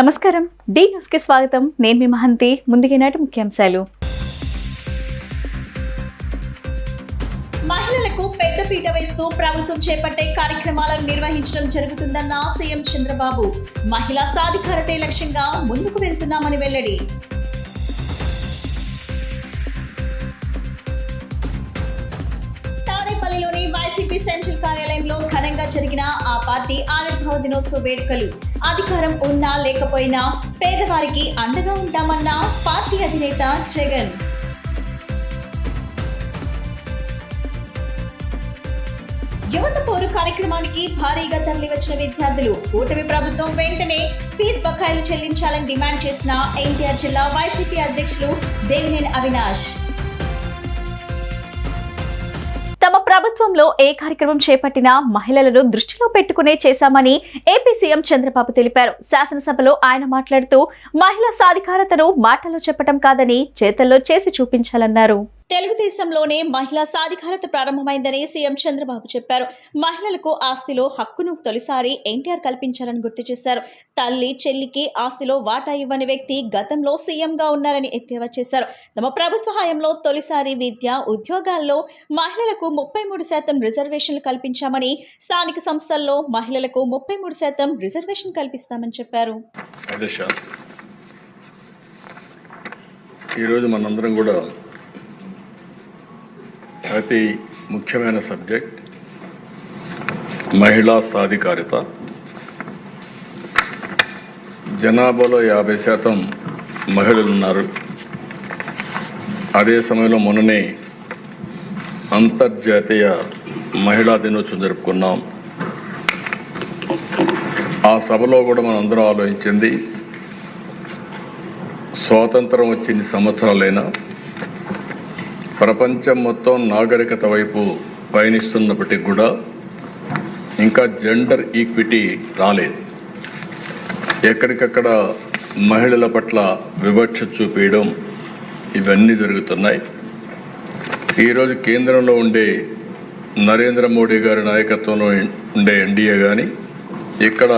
నమస్కారం D news కి స్వాగతం. నేను మీ మహంతి. ముందుగా నాటి ముఖ్యాంశాలు. మహిళలకు పెద్దపీట వేస్తూ ప్రభుత్వం చేపట్టే కార్యక్రమాలను నిర్వహించడం జరుగుతుందన్న సీఎం చంద్రబాబు. మహిళా సాధికారతే లక్ష్యంగా ముందుకు వెళ్తున్నామని వెల్లడి. తాడేపల్లిలోని వైసీపీ సెంట్రల్ కార్యాలయంలో ఘనంగా జరిగిన ఆ పార్టీ ఆవిర్భావ దినోత్సవ వేడుకలు. అధికారం ఉన్నా లేకపోయినా పేదవారికి అండగా ఉంటామన్న పార్టీ అధినేత జగన్. యువత పోరు కార్యక్రమానికి భారీగా తరలివచ్చిన విద్యార్థులు. కూటమి ప్రభుత్వం వెంటనే ఫీజు బకాయిలు చెల్లించాలని డిమాండ్ చేసిన ఎన్టీఆర్ జిల్లా వైసీపీ అధ్యక్షులు దేవినేని అవినాష్. తమ ప్రభుత్వంలో ఏ కార్యక్రమం చేపట్టినా మహిళలను దృష్టిలో పెట్టుకునే చేశామని ఏపీ సీఎం చంద్రబాబు తెలిపారు. శాసనసభలో ఆయన మాట్లాడుతూ మహిళా సాధికారతను మాటల్లో చెప్పడం కాదని చేతల్లో చేసి చూపించాలన్నారు. తెలుగుదేశంలోనే మహిళా సాధికారత ప్రారంభమైందని సీఎం చంద్రబాబు చెప్పారు. మహిళలకు ఆస్తిలో హక్కును తొలిసారి ఎన్టీఆర్ కల్పించారని గుర్తు చేశారు. తల్లి చెల్లికి ఆస్తిలో వాటా ఇవ్వని వ్యక్తి గతంలో సీఎంగా ఉన్నారని ఎద్దేవా చేశారు. తమ ప్రభుత్వ హయాంలో తొలిసారి విద్య ఉద్యోగాల్లో మహిళలకు 33% రిజర్వేషన్లు కల్పించామని, స్థానిక సంస్థల్లో మహిళలకు 33% రిజర్వేషన్ కల్పిస్తామని చెప్పారు. ఈరోజు మనందరం కూడా అతి ముఖ్యమైన సబ్జెక్ట్ మహిళా సాధికారిత. జనాభాలో 50% మహిళలు ఉన్నారు. అదే సమయంలో మొన్ననే అంతర్జాతీయ మహిళా దినోత్సవం జరుపుకున్నాం. ఆ సభలో కూడా మనం అందరం ఆలోచించింది, స్వాతంత్రం వచ్చి ఇన్ని సంవత్సరాలైనా ప్రపంచం మొత్తం నాగరికత వైపు పయనిస్తున్నప్పటికీ కూడా ఇంకా జెండర్ ఈక్విటీ రాలేదు. ఎక్కడికక్కడ మహిళల పట్ల వివక్ష చూపించడం ఇవన్నీ జరుగుతున్నాయి. ఈరోజు కేంద్రంలో ఉండే నరేంద్ర మోడీ గారి నాయకత్వంలో ఉండే ఎన్డీఏ కానీ, ఇక్కడ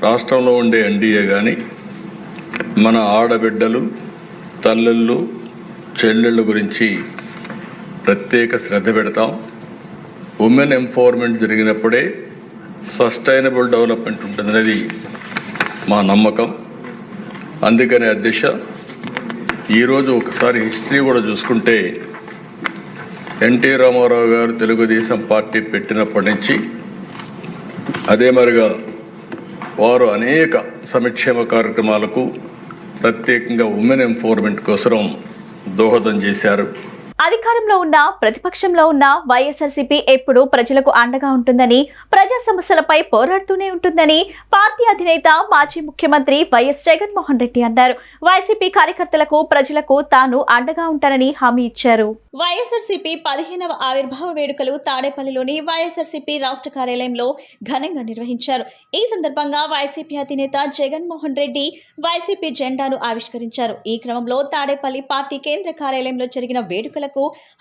రాష్ట్రంలో ఉండే ఎన్డీఏ కానీ మన ఆడబిడ్డలు, తల్లుళ్ళు, చెల్లెళ్ళ గురించి ప్రత్యేక శ్రద్ధ పెడతాం. ఉమెన్ ఎంపవర్మెంట్ జరిగినప్పుడే సస్టైనబుల్ డెవలప్మెంట్ ఉంటుందనేది మా నమ్మకం. అందుకనే అధ్యక్ష, ఈరోజు ఒకసారి హిస్టరీ కూడా చూసుకుంటే ఎన్టీ రామారావు గారు తెలుగుదేశం పార్టీ పెట్టినప్పటి నుంచి అదే మరిగా వారు అనేక సంక్షేమ కార్యక్రమాలకు ప్రత్యేకంగా ఉమెన్ ఎంపవర్మెంట్ కోసం దోహదం చేశారు. అధికారంలో ఉన్న ప్రతిపక్షంలో ఉన్న వైఎస్ఆర్సీపీ ఎప్పుడూ ప్రజలకు అండగా ఉంటుందని, ప్రజా సమస్యలపై పోరాడుతూనే ఉంటుందని పార్టీ అధినేత మాజీ ముఖ్యమంత్రి వైఎస్ జగన్మోహన్ రెడ్డి అన్నారు. వైసీపీ కార్యకర్తలకు, ప్రజలకు తాను అండగా ఉంటానని హామీ ఇచ్చారు. వైఎస్ఆర్సీపీ 15వ ఆవిర్భావ వేడుకలు తాడేపల్లిలోని వైఎస్ఆర్సీపీ రాష్ట్ర కార్యాలయంలో ఘనంగా నిర్వహించారు. ఈ సందర్భంగా వైసీపీ అధినేత జగన్మోహన్ రెడ్డి వైసీపీ జెండాను ఆవిష్కరించారు. ఈ క్రమంలో తాడేపల్లి పార్టీ కేంద్ర కార్యాలయంలో జరిగిన వేడుకలకు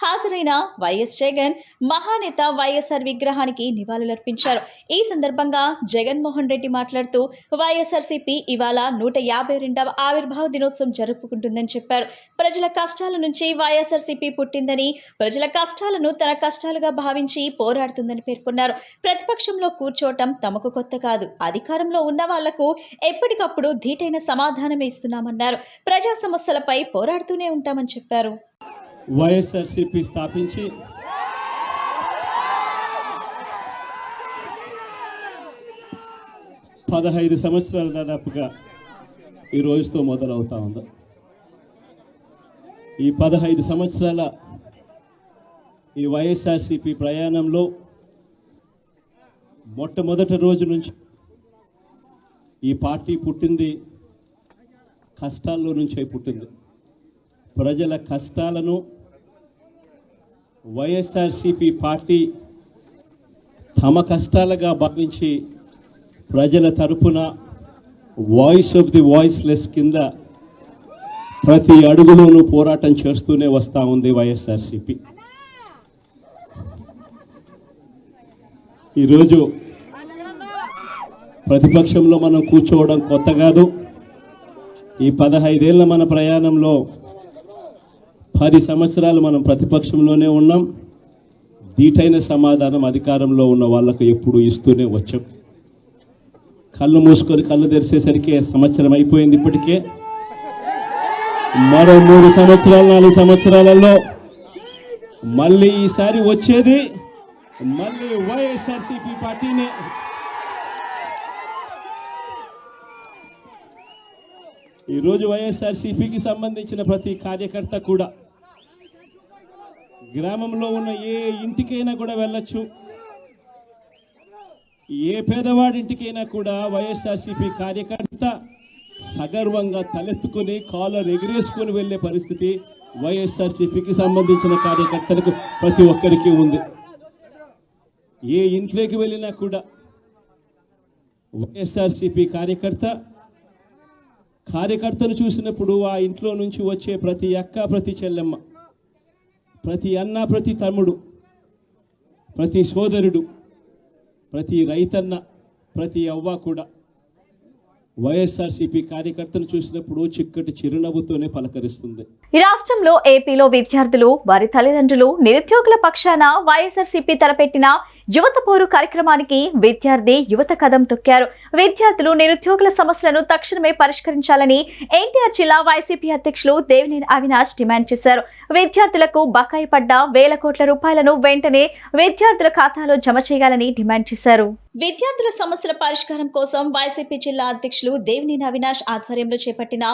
హాజరైన వైఎస్ జగన్ మహానేత వైఎస్ఆర్ విగ్రహానికి నివాళులర్పించారు. ఈ సందర్భంగా జగన్మోహన్ రెడ్డి మాట్లాడుతూ వైఎస్ఆర్సీపీ ఇవాళ 152వ ఆవిర్భావ దినోత్సవం జరుపుకుంటుందని చెప్పారు. ప్రజల కష్టాల నుంచి వైఎస్ఆర్సీపీ పుట్టిందని, ప్రజల కష్టాలను తన కష్టాలుగా భావించి పోరాడుతుందని పేర్కొన్నారు. ప్రతిపక్షంలో కూర్చోవటం తమకు కొత్త కాదు. అధికారంలో ఉన్న వాళ్లకు ఎప్పటికప్పుడు ధీటైన సమాధానమే ఇస్తున్నామన్నారు. ప్రజా సమస్యలపై పోరాడుతూనే ఉంటామని చెప్పారు. వైఎస్ఆర్సీపీ స్థాపించి 15 సంవత్సరాలు దాదాపుగా ఈ రోజుతో మొదలవుతా ఉంది. ఈ 15 సంవత్సరాల ఈ వైఎస్ఆర్సీపీ ప్రయాణంలో మొట్టమొదటి రోజు నుంచి ఈ పార్టీ పుట్టింది కష్టాల్లో నుంచే పుట్టింది. ప్రజల కష్టాలను వైఎస్ఆర్సీపీ పార్టీ తమ కష్టాలుగా భావించి ప్రజల తరపున వాయిస్ ఆఫ్ ది వాయిస్లెస్ కింద ప్రతి అడుగులోనూ పోరాటం చేస్తూనే వస్తూ ఉంది వైఎస్ఆర్సీపీ. ఈరోజు ప్రతిపక్షంలో మనం కూర్చోవడం కొత్త కాదు. ఈ 15 ఏళ్ల మన ప్రయాణంలో 10 సంవత్సరాలు మనం ప్రతిపక్షంలోనే ఉన్నాం. దీటైన సమాధానం అధికారంలో ఉన్న వాళ్లకు ఎప్పుడు ఇస్తూనే వచ్చాం. కళ్ళు మూసుకొని కళ్ళు తెరిచేసరికి సంవత్సరం అయిపోయింది. ఇప్పటికే మరో 3 సంవత్సరాలు 4 సంవత్సరాలలో మళ్ళీ ఈసారి వచ్చేది మళ్ళీ వైఎస్ఆర్సీపీ పార్టీనే. ఈరోజు వైఎస్ఆర్సీపీకి సంబంధించిన ప్రతి కార్యకర్త కూడా గ్రామంలో ఉన్న ఏ ఇంటికైనా కూడా వెళ్ళొచ్చు. ఏ పేదవాడింటికైనా కూడా వైఎస్ఆర్సీపీ కార్యకర్త సగర్వంగా తలెత్తుకుని కాలర్ ఎగిరేసుకొని వెళ్ళే పరిస్థితి వైఎస్ఆర్సీపీకి సంబంధించిన కార్యకర్తలకు ప్రతి ఒక్కరికి ఉంది. ఏ ఇంట్లోకి వెళ్ళినా కూడా వైఎస్ఆర్సీపీ కార్యకర్తను చూసినప్పుడు ఆ ఇంట్లో నుంచి వచ్చే ప్రతి అక్క, ప్రతి చెల్లెమ్మ, ప్రతి అన్న, ప్రతి తమ్ముడు, ప్రతి సోదరుడు, ప్రతి రైతన్న, ప్రతి అవ్వ కూడా వైఎస్ఆర్సీపీ కార్యకర్తను చూసినప్పుడు చిక్కటి చిరునవ్వుతోనే పలకరిస్తుంది. ఈ రాష్ట్రంలో ఏపీలో విద్యార్థులు, వారి తల్లిదండ్రులు, నిరుద్యోగుల పక్షాన వైఎస్ఆర్సీపీ తలపెట్టిన యువత పోరు కార్యక్రమానికి విద్యార్థి యువత కదం తొక్కారు. విద్యార్థులు, నిరుద్యోగుల సమస్యలను తక్షణమే పరిష్కరించాలని ఎన్టీఆర్ జిల్లా వైసీపీ అధ్యక్షులు దేవినేని అవినాష్ డిమాండ్ చేశారు. విద్యార్థులకు బకాయి పడ్డ వేల కోట్ల రూపాయలను వెంటనే విద్యార్థుల ఖాతాలో జమ చేయాలని డిమాండ్ చేశారు. విద్యార్థుల సమస్యల పరిష్కారం కోసం వైసీపీ జిల్లా అధ్యక్షులు దేవినేని అవినాష్ ఆధ్వర్యంలో చేపట్టిన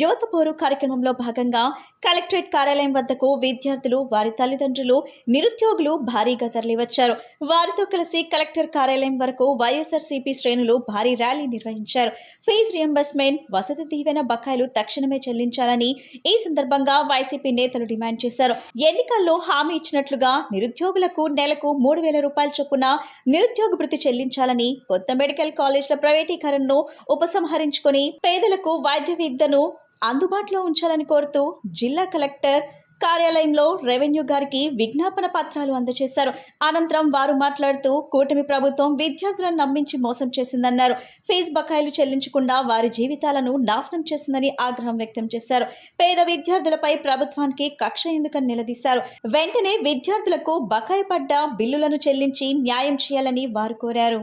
యువత పోరు కార్యక్రమంలో భాగంగా కలెక్టరేట్ కార్యాలయం వద్దకు విద్యార్థులు, వారి తల్లిదండ్రులు, నిరుద్యోగులు భారీగా తరలివచ్చారు. వారితో కలిసి కలెక్టర్ కార్యాలయం వరకు వైఎస్ఆర్సీపీ శ్రేణులు భారీ ర్యాలీ నిర్వహించారు. ఫీజు రియంబర్స్మెంట్, వసతి దీవెన బకాయిలు తక్షణమే చెల్లించాలని ఈ సందర్భంగా వైసీపీ నేతలు డిమాండ్ చేశారు. ఎన్నికల్లో హామీ ఇచ్చినట్లుగా నిరుద్యోగులకు నెలకు 3,000 రూపాయల చొప్పున నిరుద్యోగ భృతి చెల్లించాలని, కొత్త మెడికల్ కాలేజీల ప్రైవేటీకరణను ఉపసంహరించుకొని పేదలకు వైద్య విద్యను అందుబాటులో ఉంచాలని కోరుతూ జిల్లా కలెక్టర్ కార్యాలయంలో రెవెన్యూ గారికి విజ్ఞాపన పత్రాలు అందజేశారు. అనంతరం వారు మాట్లాడుతూ కూటమి ప్రభుత్వం విద్యార్థులను నమ్మించి మోసం చేసిందన్నారు. ఫీజు బకాయిలు చెల్లించకుండా వారి జీవితాలను నాశనం చేసిందని ఆగ్రహం వ్యక్తం చేశారు. పేద విద్యార్థులపై ప్రభుత్వానికి కక్ష ఎందుకని నిలదీశారు. వెంటనే విద్యార్థులకు బకాయి పడ్డ బిల్లులను చెల్లించి న్యాయం చేయాలని వారు కోరారు.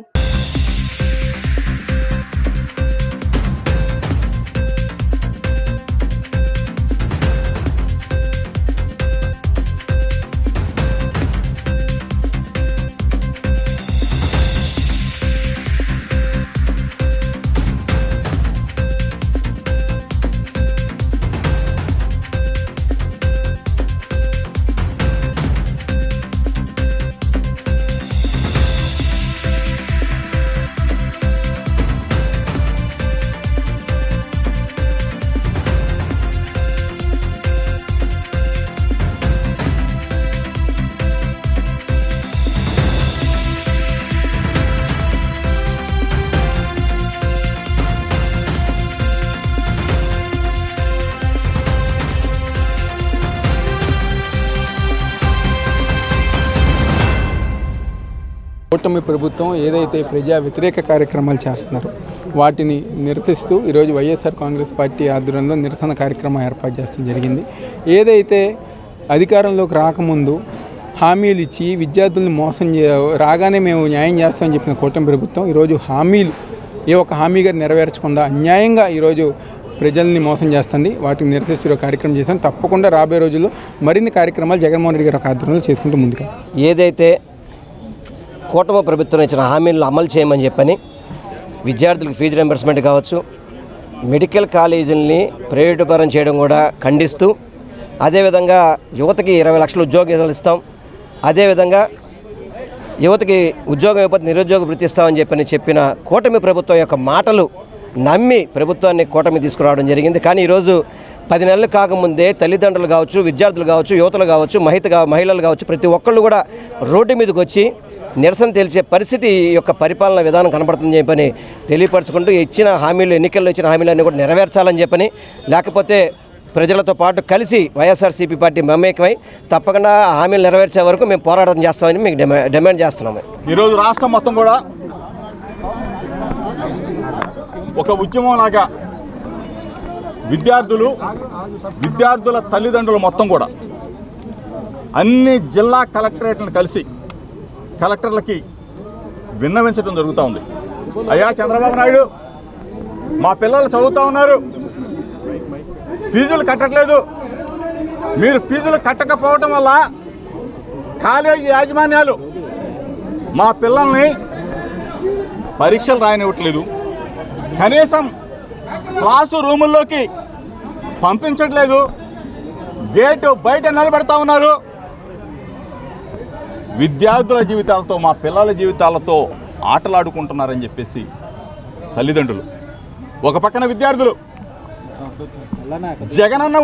కూటమి ప్రభుత్వం ఏదైతే ప్రజా వ్యతిరేక కార్యక్రమాలు చేస్తున్నారో వాటిని నిరసిస్తూ ఈరోజు వైఎస్ఆర్ కాంగ్రెస్ పార్టీ ఆధ్వర్యంలో నిరసన కార్యక్రమం ఏర్పాటు చేయడం జరిగింది. ఏదైతే అధికారంలోకి రాకముందు హామీలు ఇచ్చి విద్యార్థులను మోసం రాగానే మేము న్యాయం చేస్తామని చెప్పిన కూటమి ప్రభుత్వం ఈరోజు హామీలు ఏ ఒక్క హామీగా నెరవేర్చకుండా అన్యాయంగా ఈరోజు ప్రజల్ని మోసం చేస్తుంది. వాటిని నిరసిస్తూ కార్యక్రమం చేస్తాం. తప్పకుండా రాబోయే రోజుల్లో మరిన్ని కార్యక్రమాలు జగన్మోహన్ రెడ్డి గారి ఆధ్వర్యంలో చేసుకుంటూ ముందుగా ఏదైతే కూటమి ప్రభుత్వం ఇచ్చిన హామీలను అమలు చేయమని చెప్పని విద్యార్థులకు ఫీజు రియంబర్స్మెంట్ కావచ్చు, మెడికల్ కాలేజీలని ప్రైవేటీకరణ చేయడం కూడా ఖండిస్తూ, అదేవిధంగా యువతకి 20 లక్షల ఉద్యోగాలు ఇస్తాం, అదేవిధంగా యువతకి ఉద్యోగం ఇవ్వకపోతే నిరుద్యోగ భృతి ఇస్తామని చెప్పిన కూటమి ప్రభుత్వం యొక్క మాటలు నమ్మి ప్రభుత్వాన్ని కూటమి తీసుకురావడం జరిగింది. కానీ ఈరోజు 10 నెలలు కాకముందే తల్లిదండ్రులు కావచ్చు, విద్యార్థులు కావచ్చు, యువతలు కావచ్చు, మహిళలు కావచ్చు, ప్రతి ఒక్కళ్ళు కూడా రోడ్డు మీదకి వచ్చి నిరసన తెలిసే పరిస్థితి ఈ యొక్క పరిపాలన విధానం కనబడుతుంది చెప్పని తెలియపరచుకుంటూ ఇచ్చిన హామీలు, ఎన్నికల్లో ఇచ్చిన హామీలన్నీ కూడా నెరవేర్చాలని చెప్పని, లేకపోతే ప్రజలతో పాటు కలిసి వైఎస్ఆర్సీపీ పార్టీ మమేకమై తప్పకుండా హామీలు నెరవేర్చే వరకు మేము పోరాటం చేస్తామని మీకు డిమాండ్ చేస్తున్నాము. ఈరోజు రాష్ట్రం మొత్తం కూడా ఒక ఉద్యమం లాగా విద్యార్థుల తల్లిదండ్రులు మొత్తం కూడా అన్ని జిల్లా కలెక్టరేట్లను కలిసి కలెక్టర్లకి విన్నవించడం జరుగుతూ ఉంది. అయ్యా చంద్రబాబు నాయుడు, మా పిల్లలు చదువుతూ ఉన్నారు, ఫీజులు కట్టట్లేదు. మీరు ఫీజులు కట్టకపోవటం వల్ల కాలేజీ యాజమాన్యాలు మా పిల్లల్ని పరీక్షలు రాయనివ్వట్లేదు, కనీసం క్లాసు రూముల్లోకి పంపించట్లేదు, గేటు బయట నిలబెడతా ఉన్నారు. విద్యార్థుల జీవితాలతో, మా పిల్లల జీవితాలతో ఆటలాడుకుంటున్నారని చెప్పేసి తల్లిదండ్రులు, ఒక పక్కన విద్యార్థులు. జగనన్న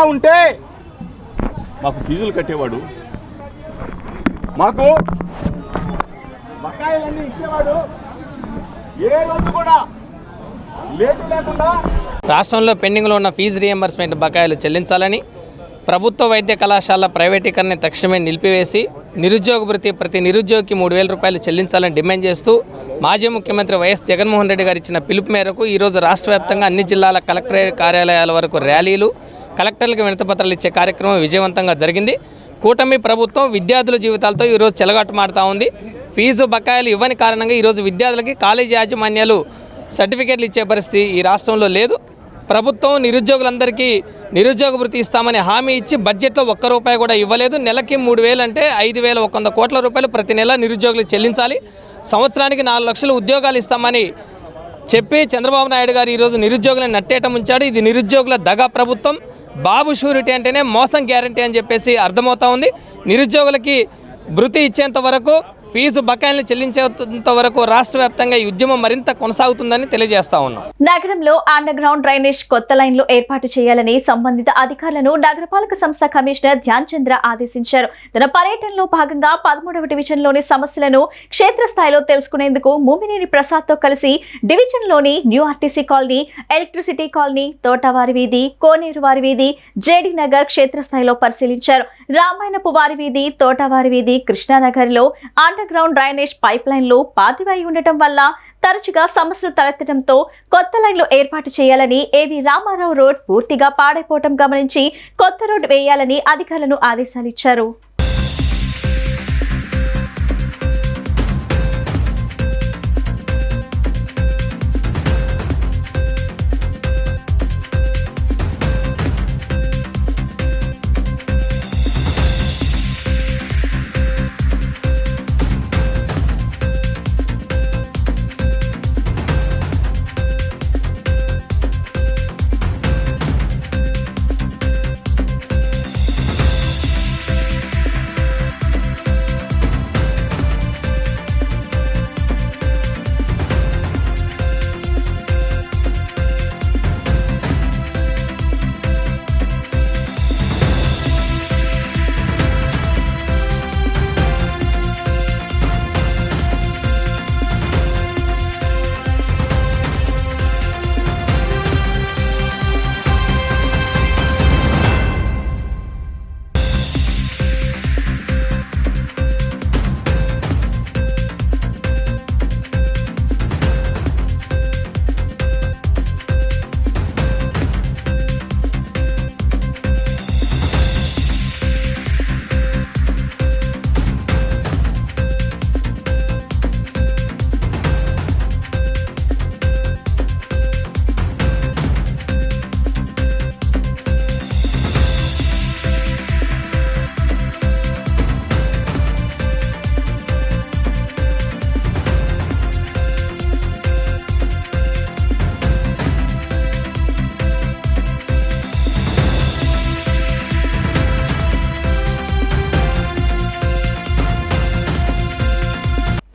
ఉంటే మాకు ఫీజులు కట్టేవాడు, మాకు బకాయిలన్నీ ఇచ్చేవాడు, ఏ రోజు కూడా లేటు లేకుండా. రాష్ట్రంలో పెండింగ్లో ఉన్న ఫీజు రీఎంబర్స్మెంట్ బకాయిలు చెల్లించాలని, ప్రభుత్వ వైద్య కళాశాల ప్రైవేటీకరణ తక్షణమే నిలిపివేసి నిరుద్యోగ భృతి ప్రతి నిరుద్యోగికి 3,000 రూపాయలు చెల్లించాలని డిమాండ్ చేస్తూ మాజీ ముఖ్యమంత్రి వైఎస్ జగన్మోహన్ రెడ్డి గారు ఇచ్చిన పిలుపు మేరకు ఈరోజు రాష్ట్ర వ్యాప్తంగా అన్ని జిల్లాల కలెక్టరేట్ కార్యాలయాల వరకు ర్యాలీలు, కలెక్టర్లకు వినతిపత్రాలు ఇచ్చే కార్యక్రమం విజయవంతంగా జరిగింది. కూటమి ప్రభుత్వం విద్యార్థుల జీవితాలతో ఈరోజు చెలగాటమాడుతూ ఉంది. ఫీజు బకాయిలు ఇవ్వని కారణంగా ఈరోజు విద్యార్థులకి కాలేజీ యాజమాన్యాలు సర్టిఫికేట్లు ఇచ్చే పరిస్థితి ఈ రాష్ట్రంలో లేదు. ప్రభుత్వం నిరుద్యోగులందరికీ నిరుద్యోగ భృతి ఇస్తామని హామీ ఇచ్చి బడ్జెట్లో ఒక్క రూపాయి కూడా ఇవ్వలేదు. నెలకి 3,000 అంటే 5,100 కోట్ల రూపాయలు ప్రతి నెల నిరుద్యోగులకు చెల్లించాలి. సంవత్సరానికి 4 లక్షల ఉద్యోగాలు ఇస్తామని చెప్పి చంద్రబాబు నాయుడు గారు ఈరోజు నిరుద్యోగులను నట్టేయటం ఉంచాడు. ఇది నిరుద్యోగుల దగా ప్రభుత్వం. బాబు షూరిటీ అంటేనే మోసం గ్యారంటీ అని చెప్పేసి అర్థమవుతా ఉంది. నిరుద్యోగులకి భృతి ఇచ్చేంత వరకు, ఫీజు బకాయిలను చెల్లించేంత వరకు రాష్ట్ర వ్యాప్తంగా ఈ ఉద్యమం మరింత కొనసాగుతుందని తెలియజేస్తా ఉన్నాం. నగరంలో అండర్ గ్రౌండ్ డ్రైనేజ్ కొత్త లైన్లు ఏర్పాటు చేయాలని సంబంధిత అధికారులను నగరపాలక సంస్థ కమిషనర్ ధ్యాన్ చంద్ర ఆదేశించారు. తన పర్యటనలో భాగంగా 13వ డివిజన్లోని సమస్యలను క్షేత్రస్థాయిలో తెలుసుకునేందుకు ముమ్మినేని ప్రసాద్తో కలిసి డివిజన్లోని new RTC colony, electricity colony, తోటవారి వీధి, కోనేరు వారి వీధి, జేడీ నగర్ క్షేత్రస్థాయిలో పరిశీలించారు. రామాయణపు వారి వీధి, తోటవారి వీధి, కృష్ణానగర్లో అండర్ గ్రౌండ్ డ్రైనేజ్ పైప్ లైన్లు పాతివాయి ఉండటం వల్ల తరచుగా సమస్యలు తలెత్తడంతో కొత్త లైన్లు ఏర్పాటు చేయాలని, ఏవి రామారావు రోడ్ పూర్తిగా పాడైపోవటం గమనించి కొత్త రోడ్ వేయాలని అధికారులను ఆదేశాలిచ్చారు.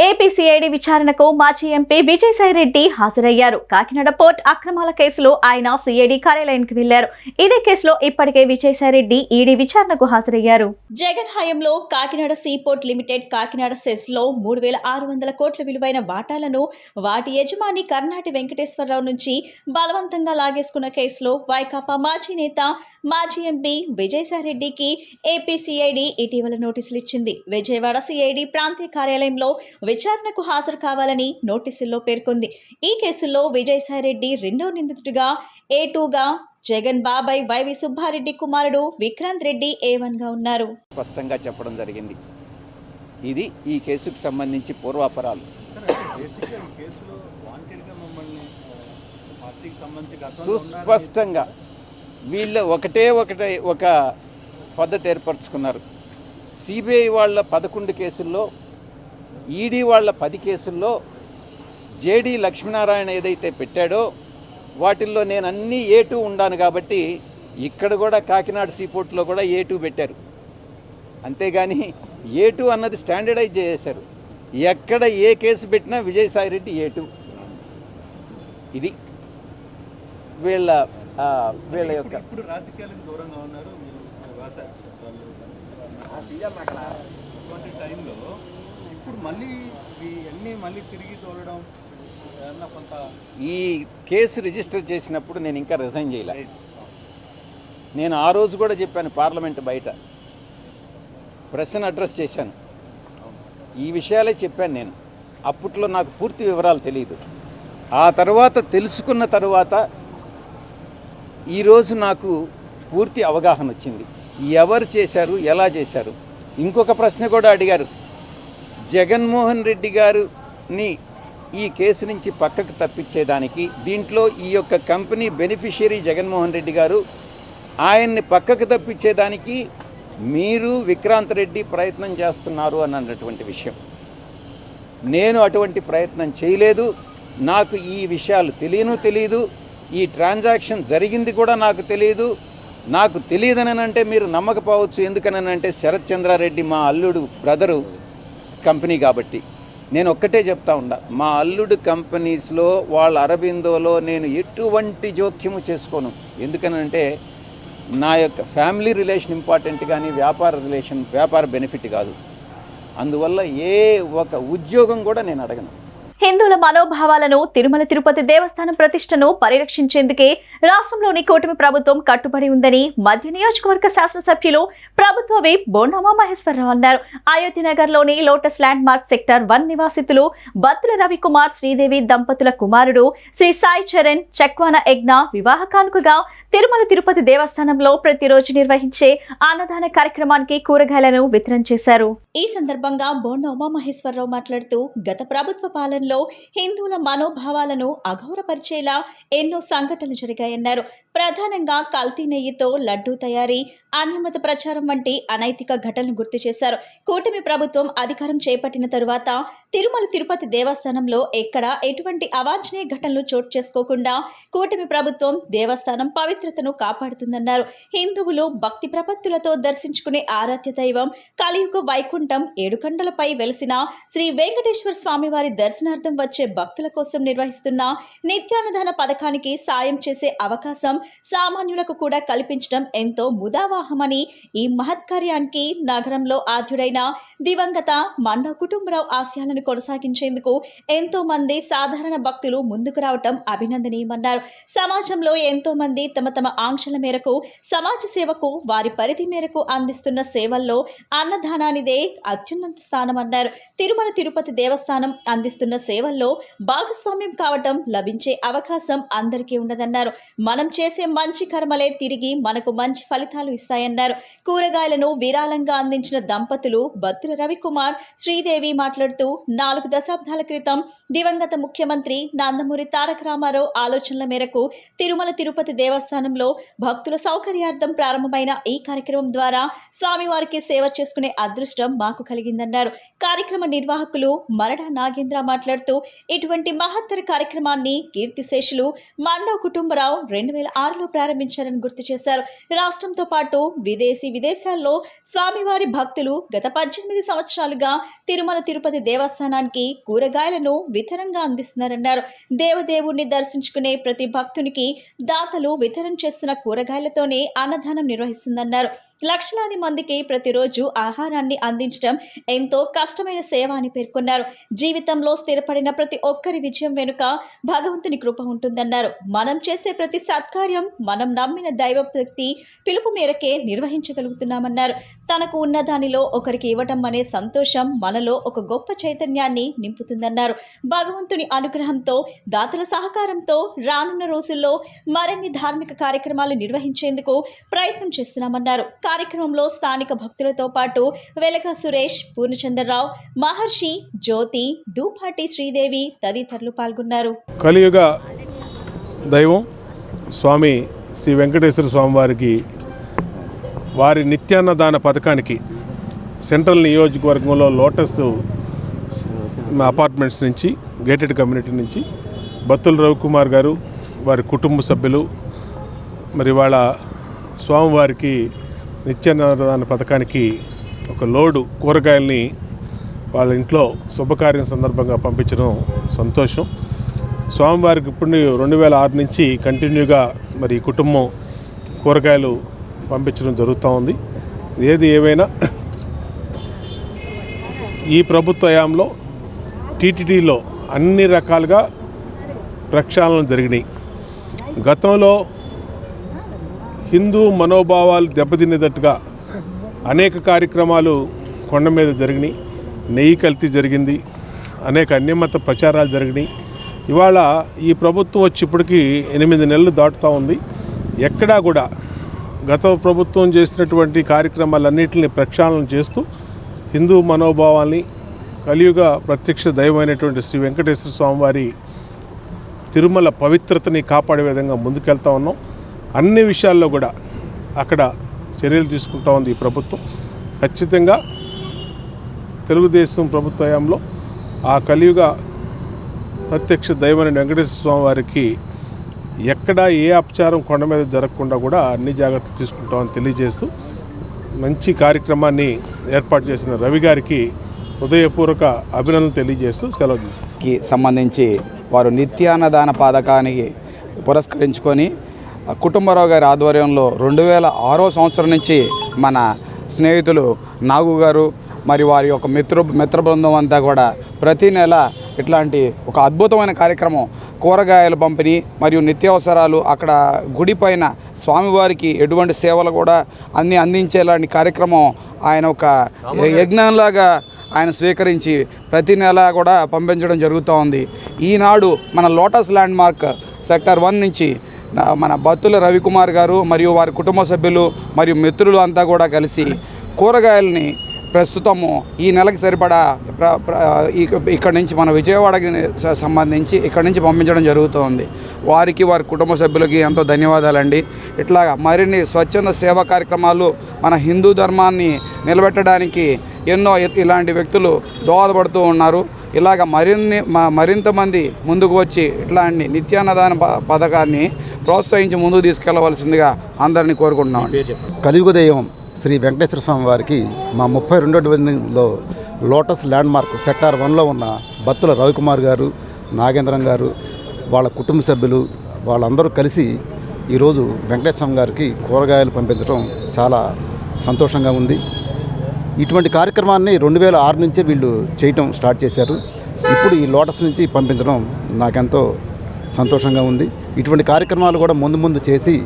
ఏపీసీఐడి విచారణకు మాజీ ఎంపీ విజయసాయిరెడ్డి హాజరయ్యారు. కాకినాడ పోర్ట్ అక్రమాల కేసులో ఆయన సిఐడి కార్యాలయానికి వెళ్లారు. ఇదే కేసులో ఇప్పటికే విజయసాయిరెడ్డి ఈడీ విచారణకు హాజరయ్యారు. జగన్ హయాంలో Kakinada seaport limited Kakinada SEZ లో 3,600 కోట్ల విలువైన వాటాలను వాటి యజమాని కర్నాటి వెంకటేశ్వరరావు నుంచి బలవంతంగా లాగేసుకున్న కేసులో వైకాపా మాజీ నేత మాజీ ఎంపీ విజయసాయిరెడ్డికి ఏపీసీఐడి ఇటీవల నోటీసులు ఇచ్చింది. విజయవాడ సిఐడి ప్రాంతీయ కార్యాలయంలో విచారణకు హాజరు కావాలని నోటీసుల్లో పేర్కొంది. ఈ కేసులో విజయసాయిరెడ్డి రెండో నిందితుడిగా A2గా, జగన్ బాబాయ్ వైవి సుబ్బారెడ్డి కుమారుడు విక్రాంత్ రెడ్డి A1గా ఉన్నారు. స్పష్టంగా చెప్పడం జరిగింది. ఇది ఈ కేసుకు సంబంధించి పూర్వాపరాలు. సుస్పష్టంగా వీళ్ళు ఒక పద్ధతి ఏర్పరచుకున్నారు. సిబిఐ వాళ్ళ 11 కేసుల్లో, ఈడీ వాళ్ళ 10 కేసుల్లో జేడి లక్ష్మీనారాయణ ఏదైతే పెట్టాడో వాటిల్లో నేను అన్నీ A2 ఉండాను కాబట్టి ఇక్కడ కూడా కాకినాడ సీపోర్ట్లో కూడా A2 పెట్టారు. అంతేగాని A2 అన్నది స్టాండర్డైజ్ చేశారు. ఎక్కడ ఏ కేసు పెట్టినా విజయసాయిరెడ్డి A2. ఇది వీళ్ళ యొక్క రాజకీయాలకు దూరంగా ఉన్నారు. టైంలో ఇప్పుడు మళ్ళీ తిరిగి తోలడం కొంత. ఈ కేసు రిజిస్టర్ చేసినప్పుడు నేను ఇంకా రిజైన్ చేయలే. నేను ఆ రోజు కూడా చెప్పాను, పార్లమెంట్ బయట ప్రెస్ని అడ్రస్ చేశాను, ఈ విషయాలే చెప్పాను. నేను అప్పట్లో నాకు పూర్తి వివరాలు తెలియదు. ఆ తర్వాత తెలుసుకున్న తర్వాత ఈరోజు నాకు పూర్తి అవగాహన వచ్చింది, ఎవరు చేశారు, ఎలా చేశారు. ఇంకొక ప్రశ్న కూడా అడిగారు, జగన్మోహన్ రెడ్డి గారిని ఈ కేసు నుంచి పక్కకు తప్పించేదానికి, దీంట్లో ఈ యొక్క కంపెనీ బెనిఫిషియరీ జగన్మోహన్ రెడ్డి గారు, ఆయన్ని పక్కకు తప్పించేదానికి మీరు విక్రాంత్ రెడ్డి ప్రయత్నం చేస్తున్నారు అన్నటువంటి విషయం. నేను అటువంటి ప్రయత్నం చేయలేదు. నాకు ఈ విషయాలు తెలియదు. ఈ ట్రాన్సాక్షన్ జరిగింది కూడా నాకు తెలియదు. నాకు తెలియదని అంటే మీరు నమ్మకపోవచ్చు. ఎందుకనంటే శరత్ చంద్రారెడ్డి మా అల్లుడు బ్రదరు కంపెనీ కాబట్టి. నేను ఒక్కటే చెప్తా ఉన్నా, మా అల్లుడు కంపెనీస్లో వాళ్ళ అరబిందోలో నేను ఎటువంటి జోక్యము చేసుకోను. ఎందుకనంటే నా యొక్క ఫ్యామిలీ రిలేషన్ ఇంపార్టెంట్ కానీ వ్యాపార బెనిఫిట్ కాదు. అందువల్ల ఏ ఒక ఉద్యోగం కూడా నేను అడగను. హిందువుల మనోభావాలను తిరుమల తిరుపతి దేవస్థానం ప్రతిష్టను పరిరక్షించేందుకే రాష్ట్రంలోని కూటమి ప్రభుత్వం కట్టుబడి ఉందని మధ్య నియోజకవర్గ శాసనసభ్యులు ప్రభుత్వ విప్ బోండామ మహేశ్వరరావు అన్నారు. అయోధ్యనగర్లోని లోటస్ ల్యాండ్ మార్క్ సెక్టర్ 1 నివాసితులు బత్తుల రవికుమార్ శ్రీదేవి దంపతుల కుమారుడు శ్రీ సాయి చరణ్ చక్వాన యజ్ఞ వివాహ కానుకగా తిరుమల తిరుపతి దేవస్థానంలో ప్రతిరోజు నిర్వహించే అన్నదాన కార్యక్రమానికి కూరగాయలను వితరణ చేశారు. ఈ సందర్భంగా బోండా ఉమామహేశ్వరరావు మాట్లాడుతూ గత ప్రభుత్వ పాలనలో హిందువుల మనోభావాలను అగౌరవపరిచేలా ఎన్నో సంఘటనలు జరిగాయన్నారు. ప్రధానంగా కల్తీ నెయ్యితో లడ్డూ తయారీ, అన్యమత ప్రచారం వంటి అనైతిక ఘటనలు గుర్తు చేశారు. కూటమి ప్రభుత్వం అధికారం చేపట్టిన తరువాత తిరుమల తిరుపతి దేవస్థానంలో ఎక్కడా ఎటువంటి అవాంఛనీయ ఘటనలు చోటు చేసుకోకుండా కూటమి ప్రభుత్వం దేవస్థానం పవిత్రతను కాపాడుతుందన్నారు. హిందువులు భక్తి ప్రపత్తులతో దర్శించుకునే ఆరాధ్య దైవం కలియుగ వైకుంఠం 7 కొండలపై వెలిసిన శ్రీ వెంకటేశ్వర స్వామి వారి దర్శనార్థం వచ్చే భక్తుల కోసం నిర్వహిస్తున్న నిత్యాన్నదాన పథకానికి సాయం చేసే అవకాశం సామాన్యులకు కూడా కల్పించడం ఎంతో ముదావాహమని, ఈ మహత్కార్యానికి నగరంలో ఆద్యుడైన దివంగత మండ కుటుంబరావు ఆశయాలను కొనసాగించేందుకు ఎంతో మంది సాధారణ భక్తులు ముందుకు రావటం అభినందనీయమన్నారు. సమాజంలో ఎంతో మంది తమ ఆంక్షల మేరకు సమాజ సేవకు వారి పరిధి మేరకు అందిస్తున్న సేవల్లో అన్నదానానిదే అత్యున్నత స్థానమన్నారు. తిరుమల తిరుపతి దేవస్థానం అందిస్తున్న సేవల్లో భాగస్వామ్యం కావటం లభించే అవకాశం అందరికీ ఉండదన్నారు. మనం చేసే మంచి కర్మలే తిరిగి మనకు మంచి ఫలితాలు ఇస్తాయన్నారు. కూరగాయలను విరాళంగా అందించిన దంపతులు బత్తుల రవికుమార్ శ్రీదేవి మాట్లాడుతూ 4 దశాబ్దాల క్రితం దివంగత ముఖ్యమంత్రి నందమూరి తారక రామారావు ఆలోచనల మేరకు తిరుమల తిరుపతి దేవస్థానంలో భక్తుల సౌకర్యార్థం ప్రారంభమైన ఈ కార్యక్రమం ద్వారా స్వామివారికి సేవ చేసుకునే అదృష్టం మాకు కలిగిందన్నారు. కార్యక్రమ నిర్వాహకులు మరడా నాగేంద్ర మాట్లాడుతూ ఇటువంటి మహత్తర కార్యక్రమాన్ని కీర్తిశేషులు మండవ కుటుంబరావు 2006లో ప్రారంభించారని గుర్తు చేశారు. రాష్ట్రంతో పాటు విదేశాల్లో స్వామివారి భక్తులు గత 18 సంవత్సరాలుగా తిరుమల తిరుపతి దేవస్థానానికి కూరగాయలను వితరణగా అందిస్తున్నారన్నారు. దేవదేవుణ్ణి దర్శించుకునే ప్రతి భక్తునికి దాతలు వితరణ చేస్తున్న కూరగాయలతోనే అన్నదానం నిర్వహిస్తుందన్నారు. లక్షలాది మందికి ప్రతిరోజు ఆహారాన్ని అందించడం ఎంతో కష్టమైన సేవ అని పేర్కొన్నారు. జీవితంలో స్థిరపడిన ప్రతి ఒక్కరి విజయం వెనుక భగవంతుని కృప ఉంటుందన్నారు. మనం చేసే ప్రతి సత్కార్యం మనం నమ్మిన దైవ శక్తి పిలుపు మేరకే నిర్వహించగలుగుతున్నామన్నారు. తనకు ఉన్న దానిలో ఒకరికి ఇవ్వటం అనే సంతోషం మనలో ఒక గొప్ప చైతన్యాన్ని నింపుతుందన్నారు. భగవంతుని అనుగ్రహంతో, దాతల సహకారంతో రానున్న రోజుల్లో మరిన్ని ధార్మిక కార్యక్రమాలు నిర్వహించేందుకు ప్రయత్నం చేస్తున్నామన్నారు. కార్యక్రమంలో స్థానిక భక్తులతో పాటు వెలగ సురేష్, పూర్ణచంద్రరావు, మహర్షి, జ్యోతి, దూపాటి శ్రీదేవి తదితరులు పాల్గొన్నారు. కలియుగ దైవం స్వామి శ్రీ వెంకటేశ్వర స్వామి వారికి వారి నిత్యాన్నదాన పథకానికి సెంట్రల్ నియోజకవర్గంలో లోటస్ అపార్ట్మెంట్స్ నుంచి, గేటెడ్ కమ్యూనిటీ నుంచి బత్తుల రవికుమార్ గారు, వారి కుటుంబ సభ్యులు మరి వాళ్ళ స్వామివారికి నిత్యాన్నదాన పథకానికి ఒక లోడు కూరగాయల్ని వాళ్ళ ఇంట్లో శుభకార్యం సందర్భంగా పంపించడం సంతోషం. స్వామివారికి ఇప్పుడు 2006 నుంచి కంటిన్యూగా మరి కుటుంబం కూరగాయలు పంపించడం జరుగుతూ ఉంది. ఏది ఏమైనా ఈ ప్రభుత్వ హయాంలో టీటీడీలో అన్ని రకాలుగా ప్రక్షాళనలు జరిగినాయి. గతంలో హిందూ మనోభావాలు దెబ్బతినేటట్టుగా అనేక కార్యక్రమాలు కొండ మీద జరిగినాయి. నెయ్యి కల్తీ జరిగింది, అనేక అన్యమత ప్రచారాలు జరిగినాయి. ఇవాళ ఈ ప్రభుత్వం వచ్చి ఇప్పటికీ 8 నెలలు దాటుతూ ఉంది. ఎక్కడా కూడా గత ప్రభుత్వం చేసినటువంటి కార్యక్రమాలన్నింటినీ ప్రక్షాళన చేస్తూ హిందూ మనోభావాల్ని, కలియుగ ప్రత్యక్ష దైవమైనటువంటి శ్రీ వెంకటేశ్వర స్వామివారి తిరుమల పవిత్రతని కాపాడే విధంగా ముందుకెళ్తా ఉన్నాం. అన్ని విషయాల్లో కూడా అక్కడ చర్యలు తీసుకుంటా ఉంది ఈ ప్రభుత్వం. ఖచ్చితంగా తెలుగుదేశం ప్రభుత్వ హయాంలో ఆ కలియుగ ప్రత్యక్ష దైవమైన వెంకటేశ్వర స్వామి వారికి ఎక్కడా ఏ అపచారం కొండ మీద జరగకుండా కూడా అన్ని జాగ్రత్తలు తీసుకుంటామని తెలియజేస్తూ మంచి కార్యక్రమాన్ని ఏర్పాటు చేసిన రవి గారికి హృదయపూర్వక అభినందనలు తెలియజేస్తూ సెలవు తీసుకు సంబంధించి వారు నిత్యాన్నదాన పథకానికి పురస్కరించుకొని కుటుంబరావు గారి ఆధ్వర్యంలో 2006 సంవత్సరం నుంచి మన స్నేహితులు నాగు గారు మరి వారి యొక్క మిత్ర బృందం అంతా కూడా ప్రతి నెల ఇట్లాంటి ఒక అద్భుతమైన కార్యక్రమం, కూరగాయల పంపిణీ మరియు నిత్యావసరాలు అక్కడ గుడి పైన స్వామివారికి ఎటువంటి సేవలు కూడా అన్నీ అందించేలాంటి కార్యక్రమం ఆయన ఒక యజ్ఞంలాగా ఆయన స్వీకరించి ప్రతి నెల కూడా పంపించడం జరుగుతూ ఉంది. ఈనాడు మన లోటస్ ల్యాండ్ మార్క్ సెక్టర్ 1 నుంచి మన బత్తుల రవికుమార్ గారు మరియు వారి కుటుంబ సభ్యులు మరియు మిత్రులు అంతా కూడా కలిసి కూరగాయలని ప్రస్తుతము ఈ నెలకి సరిపడా ఇక్కడి నుంచి మన విజయవాడకి సంబంధించి ఇక్కడి నుంచి పంపించడం జరుగుతుంది. వారికి వారి కుటుంబ సభ్యులకి ఎంతో ధన్యవాదాలండి. ఇట్లా మరిన్ని స్వచ్ఛంద సేవా కార్యక్రమాలు మన హిందూ ధర్మాన్ని నిలబెట్టడానికి ఎన్నో ఇలాంటి వ్యక్తులు దోహదపడుతూ ఉన్నారు. ఇలాగ మరింత మంది ముందుకు వచ్చి ఇట్లాంటి నిత్యాన్నదాన పథకాన్ని ప్రోత్సహించి ముందుకు తీసుకెళ్లవలసిందిగా అందరినీ కోరుకుంటున్నాం. కలియుగ దైవం శ్రీ వెంకటేశ్వర స్వామి వారికి మా 32వ డివిజన్లో లోటస్ ల్యాండ్ మార్క్ సెక్టార్ 1లో ఉన్న బత్తుల రవికుమార్ గారు, నాగేంద్రం గారు, వాళ్ళ కుటుంబ సభ్యులు వాళ్ళందరూ కలిసి ఈరోజు వెంకటేశ్వర స్వామి గారికి కూరగాయలు పంపించడం చాలా సంతోషంగా ఉంది. ఇటువంటి కార్యక్రమాన్ని 2006 నుంచే వీళ్ళు చేయటం స్టార్ట్ చేశారు. ఇప్పుడు ఈ లోటస్ నుంచి పంపించడం నాకెంతో సంతోషంగా ఉంది. ఇటువంటి కార్యక్రమాలు కూడా ముందు చేసి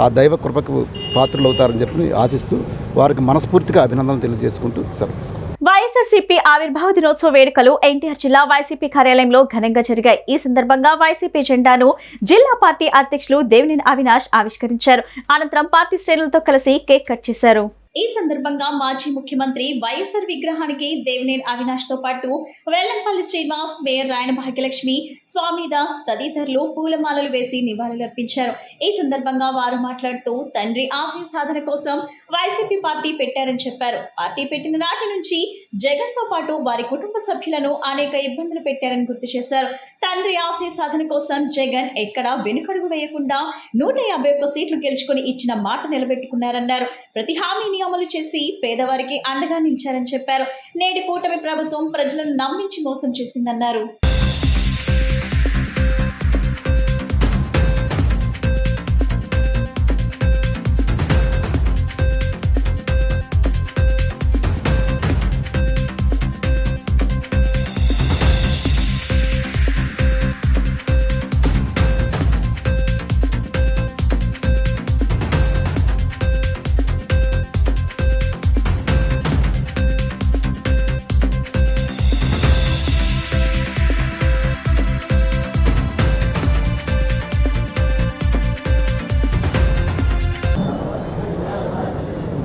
ఆ దైవ కృపకు పాత్రలు అవుతారని చెప్పి ఆశిస్తూ వారికి మనస్ఫూర్తిగా అభినందనలు తెలియజేసుకుంటూ సెలవు. వైఎస్ఆర్సీపీ ఆవిర్భావ దినోత్సవ వేడుకలు ఎన్టీఆర్ జిల్లా వైసీపీ కార్యాలయంలో ఘనంగా జరిగాయి. ఈ సందర్భంగా వైసీపీ జెండాను జిల్లా పార్టీ అధ్యక్షులు దేవినేని అవినాష్ ఆవిష్కరించారు. అనంతరం పార్టీ శ్రేణులతో కలిసి కేక్ కట్ చేశారు. ఈ సందర్భంగా మాజీ ముఖ్యమంత్రి వైఎస్ఆర్ విగ్రహానికి దేవినేని అవినాష్ తో పాటు వెల్లంపల్లి శ్రీనివాస్, మేయర్ రాయన భాగ్యలక్ష్మి, స్వామిదాస్ తదితరులు పూలమాలలు వేసి నివాళులర్పించారు. ఈ సందర్భంగా వారు మాట్లాడుతూ తండ్రి ఆశయ సాధన కోసం వైసీపీ పార్టీ పెట్టారని చెప్పారు. పార్టీ పెట్టిన నాటి నుంచి జగన్ తో పాటు వారి కుటుంబ సభ్యులను అనేక ఇబ్బందులు పెట్టారని గుర్తు చేశారు. తండ్రి ఆశయ సాధన కోసం జగన్ ఎక్కడా వెనుకడుగు వేయకుండా 151 సీట్లు గెలుచుకుని ఇచ్చిన మాట నిలబెట్టుకున్నారన్నారు. ప్రతి హామీని అమలు చేసి పేదవారికి అండగా నిలిచారని చెప్పారు. నేటి కూటమి ప్రభుత్వం ప్రజలను నమ్మించి మోసం చేసిందన్నారు.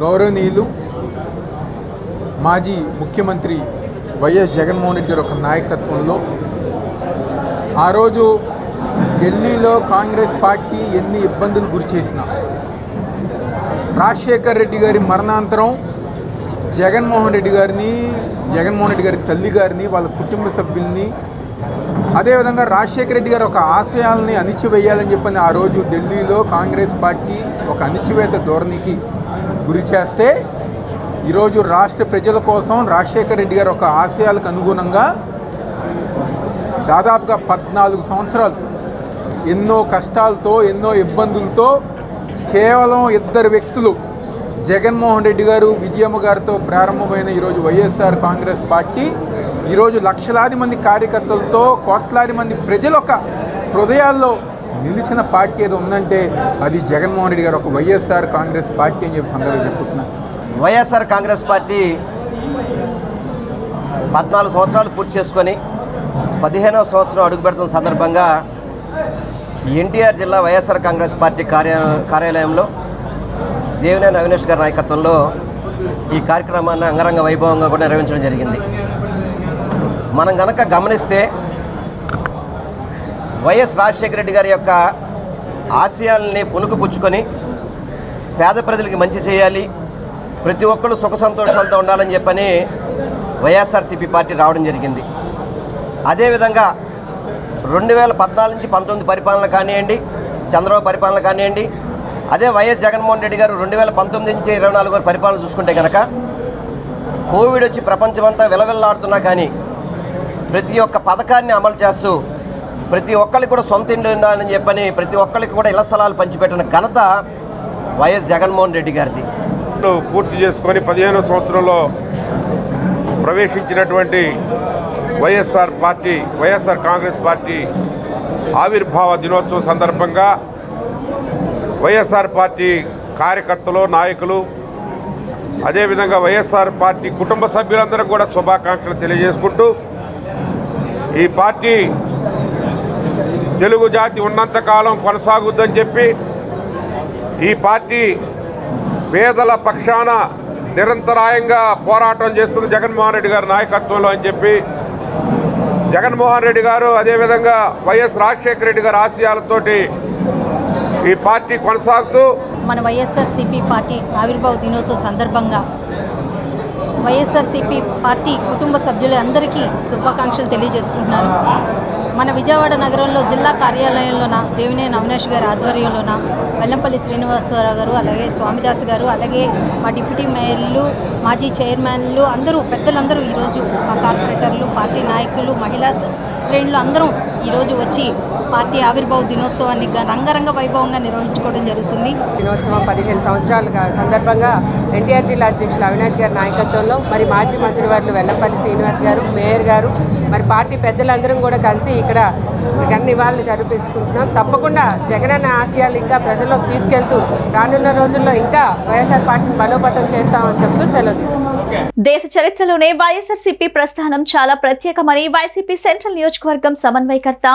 గౌరవనీయులు మాజీ ముఖ్యమంత్రి వైఎస్ జగన్మోహన్ రెడ్డి గారి ఒక నాయకత్వంలో ఆ రోజు ఢిల్లీలో కాంగ్రెస్ పార్టీ ఎన్ని ఇబ్బందులు గురి చేసినా రాజశేఖర్ రెడ్డి గారి మరణాంతరం జగన్మోహన్ రెడ్డి గారి తల్లి గారిని వాళ్ళ కుటుంబ సభ్యుల్ని అదేవిధంగా రాజశేఖర రెడ్డి గారు ఒక ఆశయాల్ని అణిచివేయాలని చెప్పని ఆ రోజు ఢిల్లీలో కాంగ్రెస్ పార్టీ ఒక అణిచివేత ధోరణికి గురి చేస్తే ఈరోజు రాష్ట్ర ప్రజల కోసం రాజశేఖర రెడ్డి గారు ఒక ఆశయాలకు అనుగుణంగా దాదాపుగా 14 సంవత్సరాలు ఎన్నో కష్టాలతో ఎన్నో ఇబ్బందులతో కేవలం 2 వ్యక్తులు జగన్మోహన్ రెడ్డి గారు విజయమ్మ గారితో ప్రారంభమైన ఈరోజు వైఎస్ఆర్ కాంగ్రెస్ పార్టీ ఈరోజు లక్షలాది మంది కార్యకర్తలతో కోట్లాది మంది ప్రజల ఒక హృదయాల్లో నిలిచిన పార్టీ ఏదో ఉందంటే అది జగన్మోహన్ రెడ్డి గారు ఒక వైఎస్ఆర్ కాంగ్రెస్ పార్టీ అని చెప్పి సందర్భంగా చెప్తున్నాను. వైఎస్ఆర్ కాంగ్రెస్ పార్టీ 14 సంవత్సరాలు పూర్తి చేసుకొని 15వ సంవత్సరం అడుగుపెడుతున్న సందర్భంగా ఎన్టీఆర్ జిల్లా వైఎస్ఆర్ కాంగ్రెస్ పార్టీ కార్యాలయంలో దేవినేని అవినాష్ గారి నాయకత్వంలో ఈ కార్యక్రమాన్ని అంగరంగ వైభవంగా కూడా నిర్వహించడం జరిగింది. మనం గనక గమనిస్తే వైఎస్ రాజశేఖర రెడ్డి గారి యొక్క ఆశయాల్ని పుణుకుపుచ్చుకొని పేద ప్రజలకి మంచి చేయాలి, ప్రతి ఒక్కళ్ళు సుఖ సంతోషాలతో ఉండాలని చెప్పని వైఎస్ఆర్సీపీ పార్టీ రావడం జరిగింది. అదేవిధంగా 2014 నుంచి 19 పరిపాలన కానివ్వండి, చంద్రబాబు పరిపాలన కానివ్వండి, అదే వైఎస్ జగన్మోహన్ రెడ్డి గారు 2019 నుంచి 24 వరకు పరిపాలన చూసుకుంటే కనుక కోవిడ్ వచ్చి ప్రపంచమంతా విలవిల్లాడుతున్నా కానీ ప్రతి ఒక్క పథకాన్ని అమలు చేస్తూ ప్రతి ఒక్కరికి కూడా సొంత ఇండ్లు ఉండాలని చెప్పని ప్రతి ఒక్కరికి కూడా ఇళ్ల స్థలాలు పంచిపెట్టిన ఘనత వైఎస్ జగన్మోహన్ రెడ్డి గారిది. పూర్తి చేసుకొని 15వ సంవత్సరంలో ప్రవేశించినటువంటి వైఎస్ఆర్ కాంగ్రెస్ పార్టీ ఆవిర్భావ దినోత్సవం సందర్భంగా వైఎస్ఆర్ పార్టీ కార్యకర్తలు, నాయకులు, అదేవిధంగా వైఎస్ఆర్ పార్టీ కుటుంబ సభ్యులందరూ కూడా శుభాకాంక్షలు తెలియజేసుకుంటూ ఈ పార్టీ తెలుగు జాతి ఉన్నంతకాలం కొనసాగుద్దని చెప్పి ఈ పార్టీ పేదల పక్షాన నిరంతరాయంగా పోరాటం చేస్తుంది జగన్మోహన్ రెడ్డి గారి నాయకత్వంలో అని చెప్పి జగన్మోహన్ రెడ్డి గారు అదేవిధంగా వైఎస్ రాజశేఖర రెడ్డి గారి ఆశయాలతోటి ఈ పార్టీ కొనసాగుతూ మన వైఎస్ఆర్సీపీ పార్టీ ఆవిర్భావ దినోత్సవం సందర్భంగా వైఎస్ఆర్సీపీ పార్టీ కుటుంబ సభ్యులందరికీ శుభాకాంక్షలు తెలియజేసుకుంటున్నాను. మన విజయవాడ నగరంలో జిల్లా కార్యాలయంలోన దేవినేని అవినాష్ గారి ఆధ్వర్యంలోన వెల్లంపల్లి శ్రీనివాసరావు గారు, అలాగే స్వామిదాస్ గారు, అలాగే మా డిప్యూటీ మేయర్లు, మాజీ చైర్మన్లు అందరూ పెద్దలందరూ ఈరోజు మా కార్పొరేటర్లు, పార్టీ నాయకులు, మహిళా శ్రేణులు అందరం ఈరోజు వచ్చి పార్టీ ఆవిర్భావ దినోత్సవాన్ని రంగరంగ వైభవంగా నిర్వహించుకోవడం జరుగుతుంది. దినోత్సవం 15 సంవత్సరాల సందర్భంగా ఎన్టీఆర్ జిల్లా అధ్యక్షులు అవినాష్ గారి నాయకత్వంలో మరి మాజీ మంత్రివర్యులు వెల్లంపల్లి శ్రీనివాస్ గారు, మేయర్ గారు, మరి పార్టీ పెద్దలందరం కూడా కలిసి ఇక్కడ నివాళులు జరిపించుకుంటున్నాం. తప్పకుండా జగనన్న ఆశయాలు ఇంకా ప్రజల్లోకి తీసుకెళ్తూ రానున్న రోజుల్లో ఇంకా వైఎస్ఆర్ పార్టీని బలోపేతం చేస్తామని చెప్తూ సెలవు తీసుకుంటాం. దేశ చరిత్రలోనే వైఎస్ఆర్సీపీ ప్రస్థానం చాలా ప్రత్యేకమని వైసీపీ సెంట్రల్ నియోజకవర్గం సమన్వయకర్త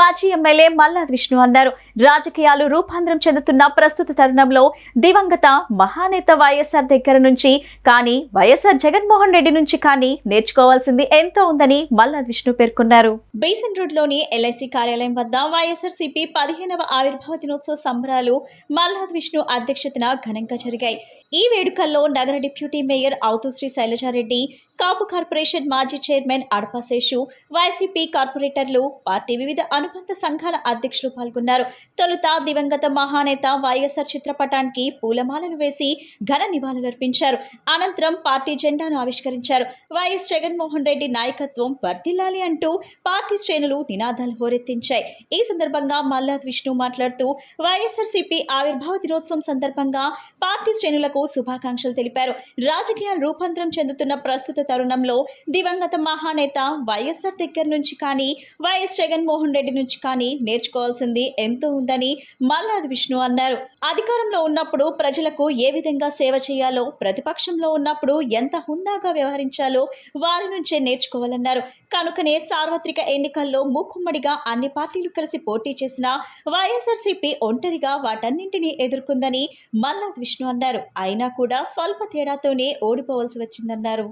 మాజీ ఎమ్మెల్యే మల్లాది విష్ణు అన్నారు. రాజకీయాలు రూపాంతరం చెందుతున్న ప్రస్తుత తరుణంలో దివంగత మహానేత వైఎస్ఆర్ దగ్గర నుంచి కానీ వైఎస్ఆర్ జగన్మోహన్ రెడ్డి నుంచి కానీ నేర్చుకోవాల్సింది ఎంతో ఉందని మల్లాది విష్ణు పేర్కొన్నారు. బేసన్ రోడ్లోని ఎల్ఐసి కార్యాలయం వద్ద వైఎస్ఆర్సీపీ 15వ ఆవిర్భావ దినోత్సవ సంబరాలు మల్లాది విష్ణు అధ్యక్షతన ఘనంగా జరిగాయి. ఈ వేడుకల్లో నగర డిప్యూటీ మేయర్ అవుతూశ్రీ శైలజారెడ్డి, కాపు కార్పొరేషన్ మాజీ చైర్మన్ అడపాశేషు, వైసీపీ కార్పొరేటర్లు, పార్టీ వివిధ అనుబంధ సంఘాల అధ్యక్షులు పాల్గొన్నారు. తొలుత దివంగత మహానేత వైఎస్ఆర్ చిత్రపటానికి పూలమాలలు వేసి ఘన నివాళులర్పించారు. అనంతరం పార్టీ జెండాను ఆవిష్కరించారు. వైఎస్ జగన్మోహన్ రెడ్డి నాయకత్వం వర్ధిల్లాలి అంటూ పార్టీ శ్రేణులు నినాదాలు హోరెత్తించాయి. ఈ సందర్భంగా మల్లాది విష్ణు మాట్లాడుతూ వైఎస్ఆర్సీపీ ఆవిర్భావ దినోత్సవం సందర్భంగా పార్టీ శ్రేణులకు శుభాకాంక్షలు తెలిపారు. రాజకీయాలు రూపాంతరం చెందుతున్న ప్రస్తుత తరుణంలో దివంగత మహానేత వైఎస్ఆర్ దగ్గర నుంచి కానీ వైఎస్ జగన్మోహన్ రెడ్డి నుంచి కానీ నేర్చుకోవాల్సింది ఎంతో ఉందని మల్లాది విష్ణు అన్నారు. అధికారంలో ఉన్నప్పుడు ప్రజలకు ఏ విధంగా సేవ చేయాలో, ప్రతిపక్షంలో ఉన్నప్పుడు ఎంత హుందాగా వ్యవహరించాలో వారి నుంచే నేర్చుకోవాలన్నారు. కనుకనే సార్వత్రిక ఎన్నికల్లో మూకుమ్మడిగా అన్ని పార్టీలు కలిసి పోటీ చేసిన వైఎస్ఆర్సీపీ ఒంటరిగా వాటన్నింటినీ ఎదుర్కొందని మల్లాది విష్ణు అన్నారు. అయినా కూడా స్వల్ప తేడాతోనే ఓడిపోవలసి వచ్చిందన్నారు.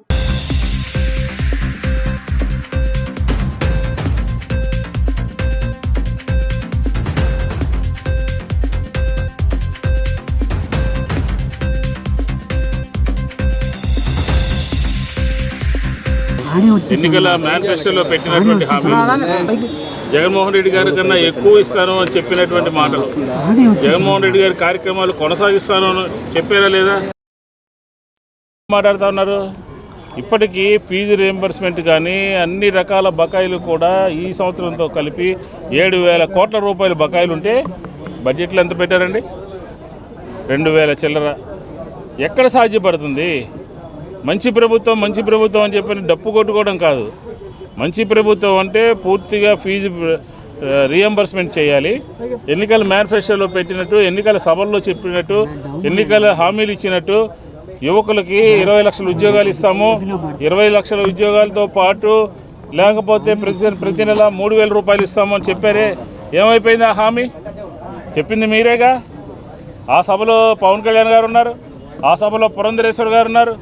ఎన్నికల మేనిఫెస్టోలో పెట్టినటువంటి హామీ జగన్మోహన్ రెడ్డి గారి కన్నా ఎక్కువ ఇస్తాను అని చెప్పినటువంటి మాటలు, జగన్మోహన్ రెడ్డి గారి కార్యక్రమాలు కొనసాగిస్తాను అని చెప్పారా లేదా మాట్లాడుతూ ఉన్నారు. ఇప్పటికీ ఫీజు రియంబర్స్మెంట్ కానీ అన్ని రకాల బకాయిలు కూడా ఈ సంవత్సరంతో కలిపి 7,000 కోట్ల రూపాయలు బకాయిలు ఉంటే బడ్జెట్లో ఎంత పెట్టారండి? 2,000 చిల్లర. ఎక్కడ సాధ్యపడుతుంది? మంచి ప్రభుత్వం అని చెప్పి డప్పు కొట్టుకోవడం కాదు. మంచి ప్రభుత్వం అంటే పూర్తిగా ఫీజు రియంబర్స్మెంట్ చేయాలి. ఎన్నికల మేనిఫెస్టోలో పెట్టినట్టు, ఎన్నికల సభల్లో చెప్పినట్టు, ఎన్నికల హామీలు ఇచ్చినట్టు యువకులకి 20 లక్షల ఉద్యోగాలు ఇస్తాము, 20 లక్షల ఉద్యోగాలతో పాటు లేకపోతే ప్రతి నెల 3,000 రూపాయలు ఇస్తాము అని చెప్పారే. ఏమైపోయింది ఆ హామీ? చెప్పింది మీరేగా. ఆ సభలో పవన్ కళ్యాణ్ గారు ఉన్నారు, ఆ సభలో పురంధరేశ్వర్ గారు ఉన్నారు.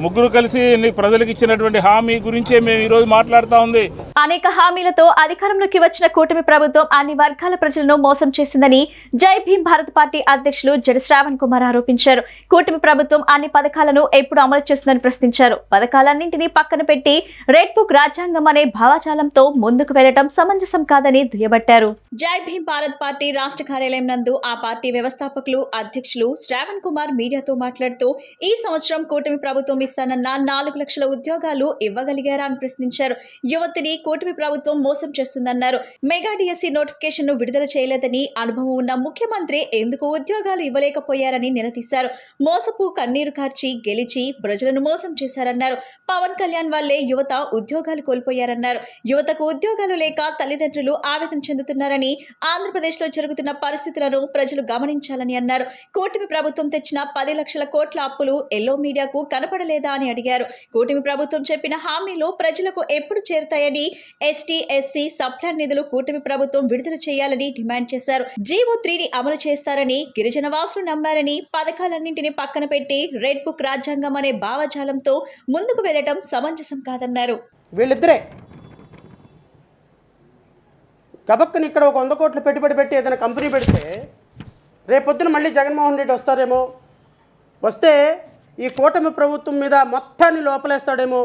ముగ్గురు కలిసి ప్రజలకు ఇచ్చినటువంటి హామీ గురించే మేము ఈరోజు మాట్లాడుతూ ఉంది. అనేక హామీలతో అధికారంలోకి వచ్చిన కూటమి ప్రభుత్వం అన్ని వర్గాల ప్రజలను మోసం చేసిందని జై భీమ్ భారత్ పార్టీ అధ్యక్షులు జడి శ్రావణ్ కుమార్ ఆరోపించారు. కూటమి ప్రభుత్వం అన్ని పథకాలను ఎప్పుడు అమలు చేస్తుందని ప్రశ్నించారు. పథకాలన్నింటినీ పక్కన పెట్టి రెడ్ బుక్ రాజ్యాంగం అనే భావజాలంతో ముందుకు వెళ్లడం సమంజసం కాదని దుయ్యబట్టారు. జై భీమ్ భారత్ పార్టీ రాష్ట్ర కార్యాలయం నందు ఆ పార్టీ వ్యవస్థాపకులు అధ్యక్షులు శ్రావణ్ కుమార్ మీడియాతో మాట్లాడుతూ ఈ సంవత్సరం కూటమి ప్రభుత్వం ఇస్తానన్న 4 లక్షల ఉద్యోగాలు ఇవ్వగలిగారా అని ప్రశ్నించారు. యువతిని కూటమి ప్రభుత్వం మోసం చేస్తుందన్నారు. మెగా డిఎస్సి నోటిఫికేషన్ ను విడుదల చేయలేదని అనుభవం ఉన్న ముఖ్యమంత్రి ఎందుకు ఉద్యోగాలు ఇవ్వలేకపోయారని నిలదీశారు. మోసపు కన్నీరు కార్చి గెలిచి ప్రజలను మోసం చేశారన్నారు. పవన్ కళ్యాణ్ వల్లే యువత ఉద్యోగాలు కోల్పోయారన్నారు. యువతకు ఉద్యోగాలు లేక తల్లిదండ్రులు ఆవేదన చెందుతున్నారని, ఆంధ్రప్రదేశ్ లో జరుగుతున్న పరిస్థితులను ప్రజలు గమనించాలని అన్నారు. కూటమి ప్రభుత్వం తెచ్చిన 10 లక్షల కోట్ల అప్పులు ఎల్లో మీడియాకు కనపడలేదా అని అడిగారు. కూటమి ప్రభుత్వం చెప్పిన హామీలు ప్రజలకు ఎప్పుడు చేరుతాయని, ఎస్టీ ఎస్సీ సప్లాన్ నిధులు కూటమి ప్రభుత్వం విడుదల చేయాలని డిమాండ్ చేశారు. జీవో 3ని అమలు చేస్తారని గిరిజన వాసులు నమ్మారని, పథకాలన్నింటినీ పక్కన పెట్టి రెడ్ బుక్ రాజ్యాంగం అనే భావజాలంతో ముందుకు వెళ్లడం సమంజసం కాదన్నారు. వీళ్ళిద్దరే గబక్కని ఇక్కడ ఒక 100 కోట్లు పెట్టుబడి పెట్టి ఏదైనా కంపెనీ పెడితే రేపొద్దున మళ్ళీ జగన్మోహన్ రెడ్డి వస్తారేమో, వస్తే ఈ కూటమి ప్రభుత్వం మీద మొత్తాన్ని లోపలేస్తాడేమో.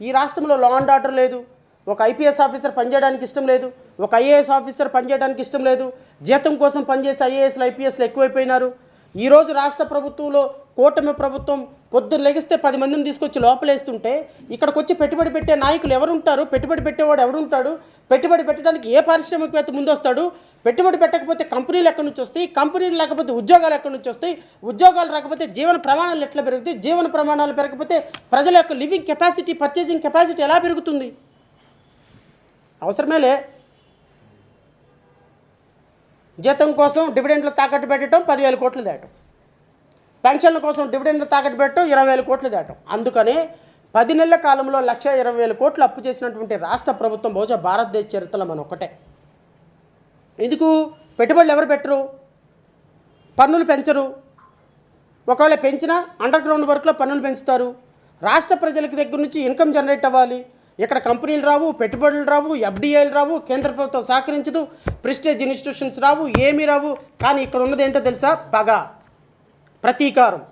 ఈ రాష్ట్రంలో లా అండ్ ఆర్డర్ లేదు, ఒక ఐపీఎస్ ఆఫీసర్ పనిచేయడానికి ఇష్టం లేదు, ఒక ఐఏఎస్ ఆఫీసర్ పనిచేయడానికి ఇష్టం లేదు. జీతం కోసం పనిచేసే ఐఏఎస్లు ఐపీఎస్లు ఎక్కువైపోయినారు. ఈరోజు రాష్ట్ర ప్రభుత్వంలో కూటమి ప్రభుత్వం పొద్దున్న లెగిస్తే 10 మందిని తీసుకొచ్చి లోపలేస్తుంటే ఇక్కడికి వచ్చి పెట్టుబడి పెట్టే నాయకులు ఎవరుంటారు? పెట్టుబడి పెట్టేవాడు ఎవడుంటాడు? పెట్టుబడి పెట్టడానికి ఏ పారిశ్రామికవేత్త ముందొస్తాడు? పెట్టుబడి పెట్టకపోతే కంపెనీలు ఎక్కడి నుంచి వస్తాయి? కంపెనీలు లేకపోతే ఉద్యోగాలు ఎక్కడి నుంచి వస్తాయి? ఉద్యోగాలు రాకపోతే జీవన ప్రమాణాలు ఎట్లా పెరుగుతాయి? జీవన ప్రమాణాలు పెరగకపోతే ప్రజల యొక్క లివింగ్ కెపాసిటీ, పర్చేసింగ్ కెపాసిటీ ఎలా పెరుగుతుంది? అవసరమేలే. జీతం కోసం డివిడెండ్లు తాకట్టు పెట్టడం 10,000 కోట్లు దాటం, పెన్షన్ల కోసం డివిడెండ్లు తాకట్టు పెట్టడం 20,000 కోట్లు దాటం. అందుకని 10 నెలల కాలంలో 1,20,000 కోట్లు అప్పు చేసినటువంటి రాష్ట్ర ప్రభుత్వం బహుశా భారతదేశ చరిత్రలో మన ఒక్కటే. ఎందుకు? పెట్టుబడులు ఎవరు పెట్టరు, పన్నులు పెంచరు. ఒకవేళ పెంచినా అండర్ గ్రౌండ్ వర్క్లో పన్నులు పెంచుతారు. రాష్ట్ర ప్రజలకి దగ్గర నుంచి ఇన్కమ్ జనరేట్ అవ్వాలి. ఇక్కడ కంపెనీలు రావు, పెట్టుబడులు రావు, ఎఫ్డిఐలు రావు, కేంద్ర ప్రభుత్వం సహకరించదు, ప్రెస్టేజ్ ఇన్స్టిట్యూషన్స్ రావు, ఏమీ రావు. కానీ ఇక్కడ ఉన్నది ఏంటో తెలుసా? పగ, ప్రతీకారం,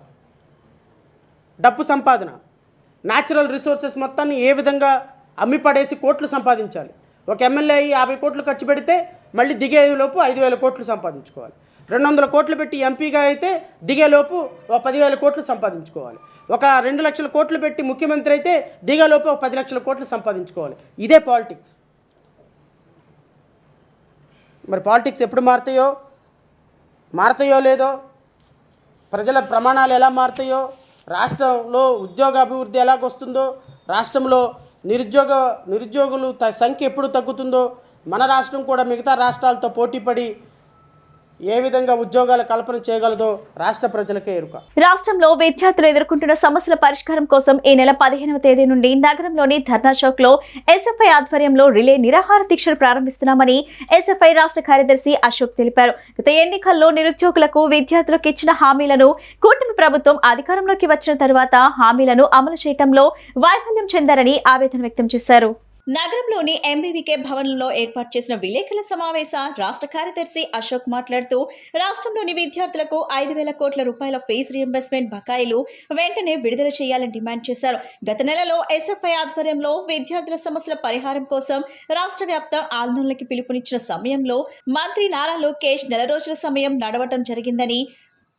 డబ్బు సంపాదన, న్యాచురల్ రిసోర్సెస్ మొత్తాన్ని ఏ విధంగా అమ్మి పడేసి కోట్లు సంపాదించాలి. ఒక ఎమ్మెల్యే 50 కోట్లు ఖర్చు పెడితే మళ్ళీ దిగేలోపు 5,000 కోట్లు సంపాదించుకోవాలి. 200 కోట్లు పెట్టి ఎంపీగా అయితే దిగేలోపు 10,000 కోట్లు సంపాదించుకోవాలి. ఒక 2 లక్షల కోట్లు పెట్టి ముఖ్యమంత్రి అయితే దిగేలోపు 10 లక్షల కోట్లు సంపాదించుకోవాలి. ఇదే పాలిటిక్స్. మరి పాలిటిక్స్ ఎప్పుడు మారతాయో లేదో, ప్రజల ప్రమాణాలు ఎలా మారుతాయో, రాష్ట్రంలో ఉద్యోగ అభివృద్ధి ఎలాగొస్తుందో, రాష్ట్రంలో నిరుద్యోగులు సంఖ్య ఎప్పుడు తగ్గుతుందో మన రాష్ట్రం కూడా మిగతా రాష్ట్రాలతో పోటీపడి ఏ విధంగా ఉద్యోగాల కల్పన చేయగలదో రాష్ట్ర ప్రజలకే ఎరుక. రాష్ట్రంలో విద్యార్థులు ఎదుర్కొంటున్న సమస్యల పరిష్కారం కోసం ఈ నెల 15వ తేదీ నుండి నగరంలోని ధర్నా చౌక్ లో ఎస్ఎఫ్ఐ ఆధ్వర్యంలో రిలే నిరాహార దీక్షలు ప్రారంభిస్తున్నామని ఎస్ఎఫ్ఐ రాష్ట్ర కార్యదర్శి అశోక్ తెలిపారు. గత ఎన్నికల్లో నిరుద్యోగులకు విద్యార్థులకు ఇచ్చిన హామీలను కూటమి ప్రభుత్వం అధికారంలోకి వచ్చిన తర్వాత హామీలను అమలు చేయడంలో వైఫల్యం చెందారని ఆవేదన వ్యక్తం చేశారు. నగరంలోని ఎంబీవీకే భవన్లో ఏర్పాటు చేసిన విలేకరుల సమావేశ రాష్ట్ర కార్యదర్శి అశోక్ మాట్లాడుతూ రాష్ట్రంలోని విద్యార్థులకు 5,000 కోట్ల రూపాయల ఫీజు రీయింబర్స్మెంట్ బకాయిలు వెంటనే విడుదల చేయాలని డిమాండ్ చేశారు. గత నెలలో ఎస్ఎఫ్ఐ ఆధ్వర్యంలో విద్యార్థుల సమస్యల పరిహారం కోసం రాష్ట్ర వ్యాప్త ఆందోళనకి పిలుపునిచ్చిన సమయంలో మంత్రి నారా లోకేష్ నెల రోజుల సమయం నడవటం జరిగిందని,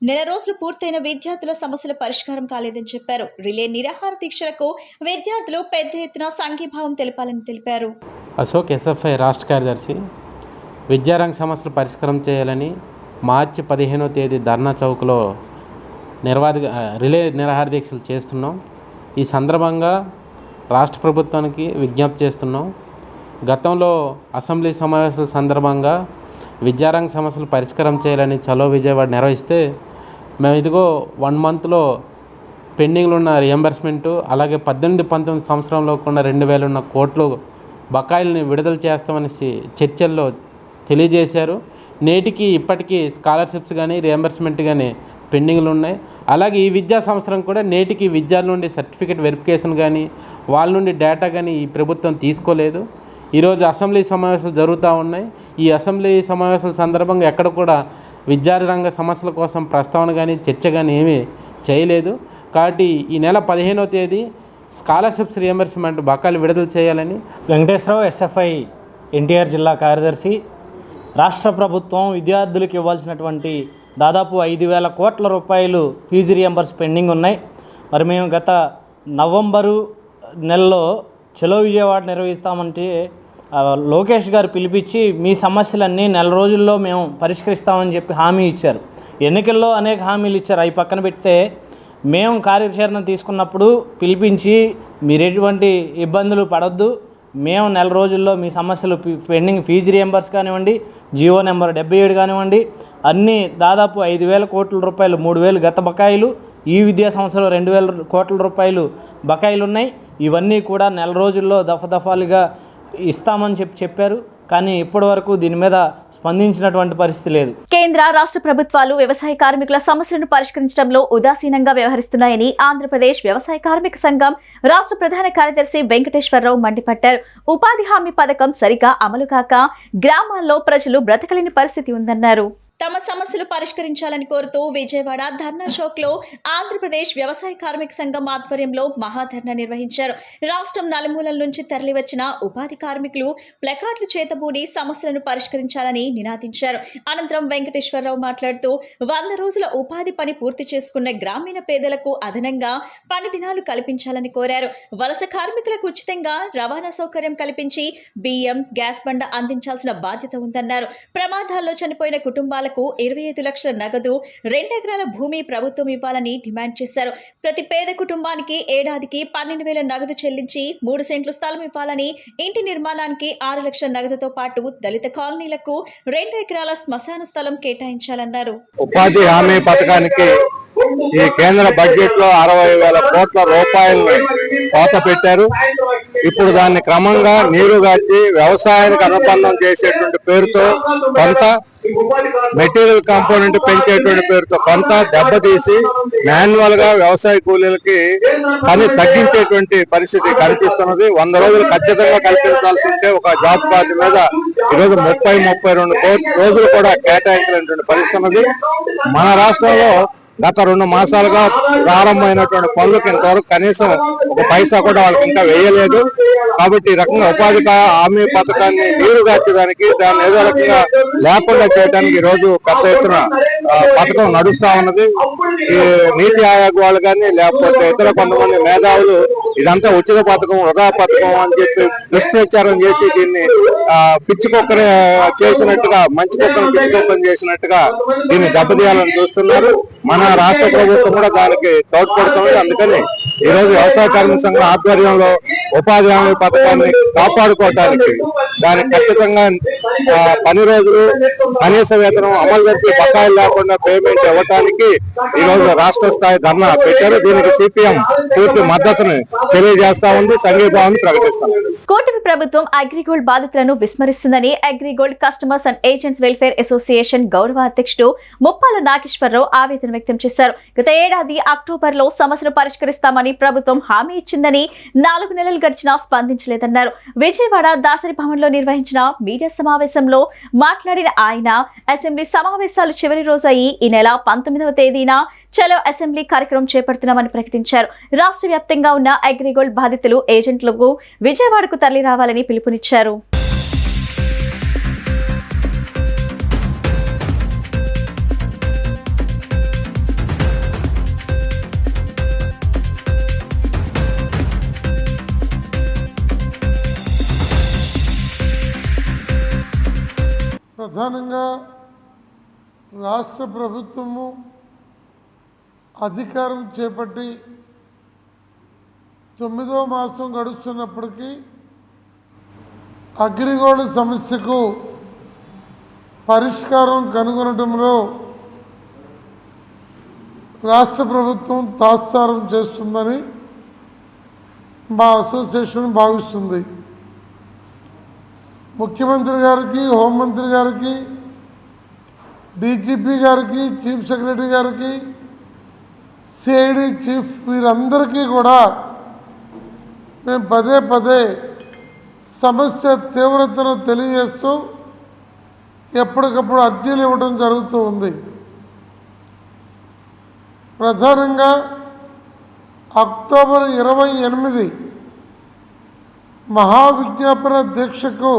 నెల రోజులు పూర్తయిన విద్యార్థుల సమస్యల పరిష్కారం కాలేదని చెప్పారు. రిలే నిరాహార దీక్షలకు విద్యార్థులు పెద్ద ఎత్తున సంఘీభావం తెలపాలని తెలిపారు. అశోక్ ఎస్ఎఫ్ఐ రాష్ట్ర కార్యదర్శి. విద్యారంగ సమస్యలు పరిష్కారం చేయాలని మార్చి 15వ తేదీ ధర్నా చౌక్లో రిలే నిరాహార దీక్షలు చేస్తున్నాం. ఈ సందర్భంగా రాష్ట్ర ప్రభుత్వానికి విజ్ఞప్తి చేస్తున్నాం. గతంలో అసెంబ్లీ సమావేశాల సందర్భంగా విద్యారంగ సమస్యలు పరిష్కారం చేయాలని చలో విజయవాడ నిర్వహిస్తే మేము ఇదిగో 1 మంత్లో పెండింగ్లో ఉన్న రియంబర్స్మెంటు, అలాగే 18-19 సంవత్సరంలో ఉన్న 2,000 ఉన్న కోట్లు బకాయిల్ని విడుదల చేస్తామని చర్చల్లో తెలియజేశారు. నేటికి ఇప్పటికీ స్కాలర్షిప్స్ కానీ రియంబర్స్మెంట్ కానీ పెండింగ్లు ఉన్నాయి. అలాగే ఈ విద్యా సంవత్సరం కూడా నేటికి విద్యార్థుల నుండి సర్టిఫికేట్ వెరిఫికేషన్ కానీ వాళ్ళ నుండి డేటా కానీ ఈ ప్రభుత్వం తీసుకోలేదు. ఈరోజు అసెంబ్లీ సమావేశాలు జరుగుతూ ఉన్నాయి. ఈ అసెంబ్లీ సమావేశాల సందర్భంగా ఎక్కడ కూడా విద్యార్థి రంగ సమస్యల కోసం ప్రస్తావన కానీ చర్చ కానీ ఏమీ చేయలేదు. కాబట్టి ఈ నెల 15వ తేదీ స్కాలర్షిప్స్ రియంబర్స్మెంట్ బకాయిలు విడుదల చేయాలని వెంకటేశ్వరరావు ఎస్ఎఫ్ఐ ఎన్టీఆర్ జిల్లా కార్యదర్శి. రాష్ట్ర ప్రభుత్వం విద్యార్థులకు ఇవ్వాల్సినటువంటి దాదాపు 5,000 కోట్ల రూపాయలు ఫీజు రియంబర్స్ పెండింగ్ ఉన్నాయి. మరి మేము గత నవంబరు నెలలో చలో విజయవాడ నిర్వహిస్తామంటే లోకేష్ గారు పిలిపించి మీ సమస్యలన్నీ నెల రోజుల్లో మేము పరిష్కరిస్తామని చెప్పి హామీ ఇచ్చారు. ఎన్నికల్లో అనేక హామీలు ఇచ్చారు. అవి పక్కన పెడితే మేము కార్యాచరణ తీసుకున్నప్పుడు పిలిపించి మీరు ఎటువంటి ఇబ్బందులు పడొద్దు, మేము నెల రోజుల్లో మీ సమస్యలు పెండింగ్ ఫీజు రియంబర్స్ కానివ్వండి, జియో నెంబర్ 77 కానివ్వండి, అన్నీ దాదాపు 5,000 కోట్ల రూపాయలు, 3,000 గత బకాయిలు, ఈ విద్యా సంవత్సరం 2,000 కోట్ల రూపాయలు బకాయిలు ఉన్నాయి. ఇవన్నీ కూడా నెల రోజుల్లో దఫాలుగా ఇస్తామని చెప్పారు. కానీ ఇప్పటి వరకు దీని మీద స్పందించినటువంటి పరిస్థితి లేదు. కేంద్ర రాష్ట్ర ప్రభుత్వాలు వ్యవసాయ కార్మికుల సమస్యలను పరిష్కరించడంలో ఉదాసీనంగా వ్యవహరిస్తున్నాయని ఆంధ్రప్రదేశ్ వ్యవసాయ కార్మిక సంఘం రాష్ట్ర ప్రధాన కార్యదర్శి వెంకటేశ్వరరావు మండిపడ్డారు. ఉపాధి హామీ పథకం సరిగా అమలు కాక గ్రామాల్లో ప్రజలు బ్రతకలేని పరిస్థితి ఉందన్నారు. తమ సమస్యలు పరిష్కరించాలని కోరుతూ విజయవాడ ధర్నా చౌక్ లో ఆంధ్రప్రదేశ్ వ్యవసాయ కార్మిక సంఘం ఆధ్వర్యంలో మహాధర్నా నిర్వహించారు. రాష్ట్రం నలుమూలల నుంచి తరలివచ్చిన ఉపాధి కార్మికులు ప్లకార్డులు చేతబూని సమస్యలను పరిష్కరించాలని నినాదించారు. అనంతరం వెంకటేశ్వరరావు మాట్లాడుతూ 100 రోజుల ఉపాధి పని పూర్తి చేసుకున్న గ్రామీణ పేదలకు అదనంగా పని దినాలు కల్పించాలని కోరారు. వలస కార్మికులకు ఉచితంగా రవాణా సౌకర్యం కల్పించి బియ్యం, గ్యాస్ బండ అందించాల్సిన బాధ్యత ఉందన్నారు. ప్రమాదాల్లో చనిపోయిన కుటుంబాలకు 25 లక్షల నగదు, 2 ఎకరాల భూమి ప్రభుత్వం ఇవ్వాలని డిమాండ్ చేశారు. ప్రతి పేద కుటుంబానికి ఏడాదికి 12,000 నగదు చెల్లించి 3 సెంట్లు స్థలం ఇవ్వాలని, ఇంటి నిర్మాణానికి 6 లక్షల నగదుతో పాటు దళిత కాలనీలకు 2 ఎకరాల శ్మశాన స్థలం కేటాయించాలన్నారు. ఉపాధి హామీ పథకానికి ఈ కేంద్ర బడ్జెట్ లో 60,000 కోట్ల రూపాయలను కోత పెట్టారు. ఇప్పుడు దాన్ని క్రమంగా నీరుగార్చి వ్యవసాయానికి అనుబంధం చేసేటువంటి పేరుతో కొంత, మెటీరియల్ కాంపోనెంట్ పెంచేటువంటి పేరుతో కొంత దెబ్బతీసి మాన్యువల్ గా వ్యవసాయ కూలీలకి పని తగ్గించేటువంటి పరిస్థితి కనిపిస్తున్నది. 100 రోజులు ఖచ్చితంగా కల్పించాల్సి ఉంటే ఒక జాబ్ కార్డు మీద ఈరోజు 30-32 రోజులు కూడా కేటాయించినటువంటి పరిస్థితి ఉన్నది. మన రాష్ట్రంలో గత 2 మాసాలుగా ప్రారంభమైనటువంటి పనులకు ఇంతవరకు కనీసం ఒక పైసా కూడా వాళ్ళకి ఇంకా వేయలేదు. కాబట్టి ఈ రకంగా ఉపాధి హామీ పథకాన్ని నీరుగార్చడానికి, దాన్ని ఏదో రకంగా లేకుండా చేయడానికి ఈ రోజు పెద్ద ఎత్తున పథకం నడుస్తా ఉన్నది. ఈ నీతి ఆయోగ్ వాళ్ళు కానీ లేకపోతే ఇతర కొంతమంది మేధావులు ఇదంతా ఉచిత పథకం, వృధా పథకం అని చెప్పి దుష్ప్రచారం చేసి దీన్ని పిచ్చికొక్కని చేసినట్టుగా, మంచి కుక్కను పిచ్చికొక్కని చేసినట్టుగా దీన్ని దెబ్బతీయాలని చూస్తున్నారు. మన రాష్ట్ర ప్రభుత్వం కూడా దానికి తోడ్పడుతుంది. అందుకని ఈరోజు వ్యవసాయ కార్మిక సంఘం ఆధ్వర్యంలో ఉపాధి హామీ పథకాన్ని కాపాడుకోవటానికి దానికి ఖచ్చితంగా పని రోజులు కనీస వేతనం అమలు జరిపి బకాయిలు లేకుండా పేమెంట్ ఇవ్వడానికి ఈరోజు రాష్ట్ర స్థాయి ధర్నా పెట్టారు. దీనికి సిపిఎం పూర్తి మద్దతుని తెలియజేస్తా ఉంది, సంఘీభావాన్ని ప్రకటిస్తాం. కూటమి ప్రభుత్వం అగ్రిగోల్డ్ బాధితులను విస్మరిస్తుందని Agrigold customers and agents welfare association గౌరవ అధ్యక్షుడు ముప్పాల నాగేశ్వరరావు ఆవేదన వ్యక్తం చేశారు. గత ఏడాది అక్టోబర్లో సమస్యను పరిష్కరిస్తామని ప్రభుత్వం హామీ ఇచ్చిందని 4 నెలలు గడిచినా స్పందించలేదన్నారు. విజయవాడ దాసరి భవన్లో నిర్వహించిన మీడియా సమావేశంలో మాట్లాడిన ఆయన అసెంబ్లీ సమావేశాలు చివరి రోజు అయి ఈ నెల 19వ తేదీన చలో అసెంబ్లీ కార్యక్రమం చేపడుతున్నామని ప్రకటించారు. రాష్ట్ర వ్యాప్తంగా ఉన్న అగ్రిగోల్డ్ బాధితులు ఏజెంట్లకు విజయవాడకు తరలి రావాలని పిలుపునిచ్చారు. ప్రధానంగా రాష్ట్ర ప్రభుత్వము అధికారం చేపట్టి 9వ మాసం గడుస్తున్నప్పటికీ అగ్రిగోల్డ్ సమస్యకు పరిష్కారం కనుగొనడంలో రాష్ట్ర ప్రభుత్వం తాత్సారం చేస్తుందని మా అసోసియేషన్ భావిస్తుంది. ముఖ్యమంత్రి గారికి, హోంమంత్రి గారికి, డీజీపీ గారికి, చీఫ్ సెక్రటరీ గారికి, సిఐడి చీఫ్ వీరందరికీ కూడా మేము పదే పదే సమస్య తీవ్రతను తెలియజేస్తూ ఎప్పటికప్పుడు అర్జీలు ఇవ్వడం జరుగుతూ ఉంది. ప్రధానంగా అక్టోబర్ 28 మహావిజ్ఞాపన దీక్షకు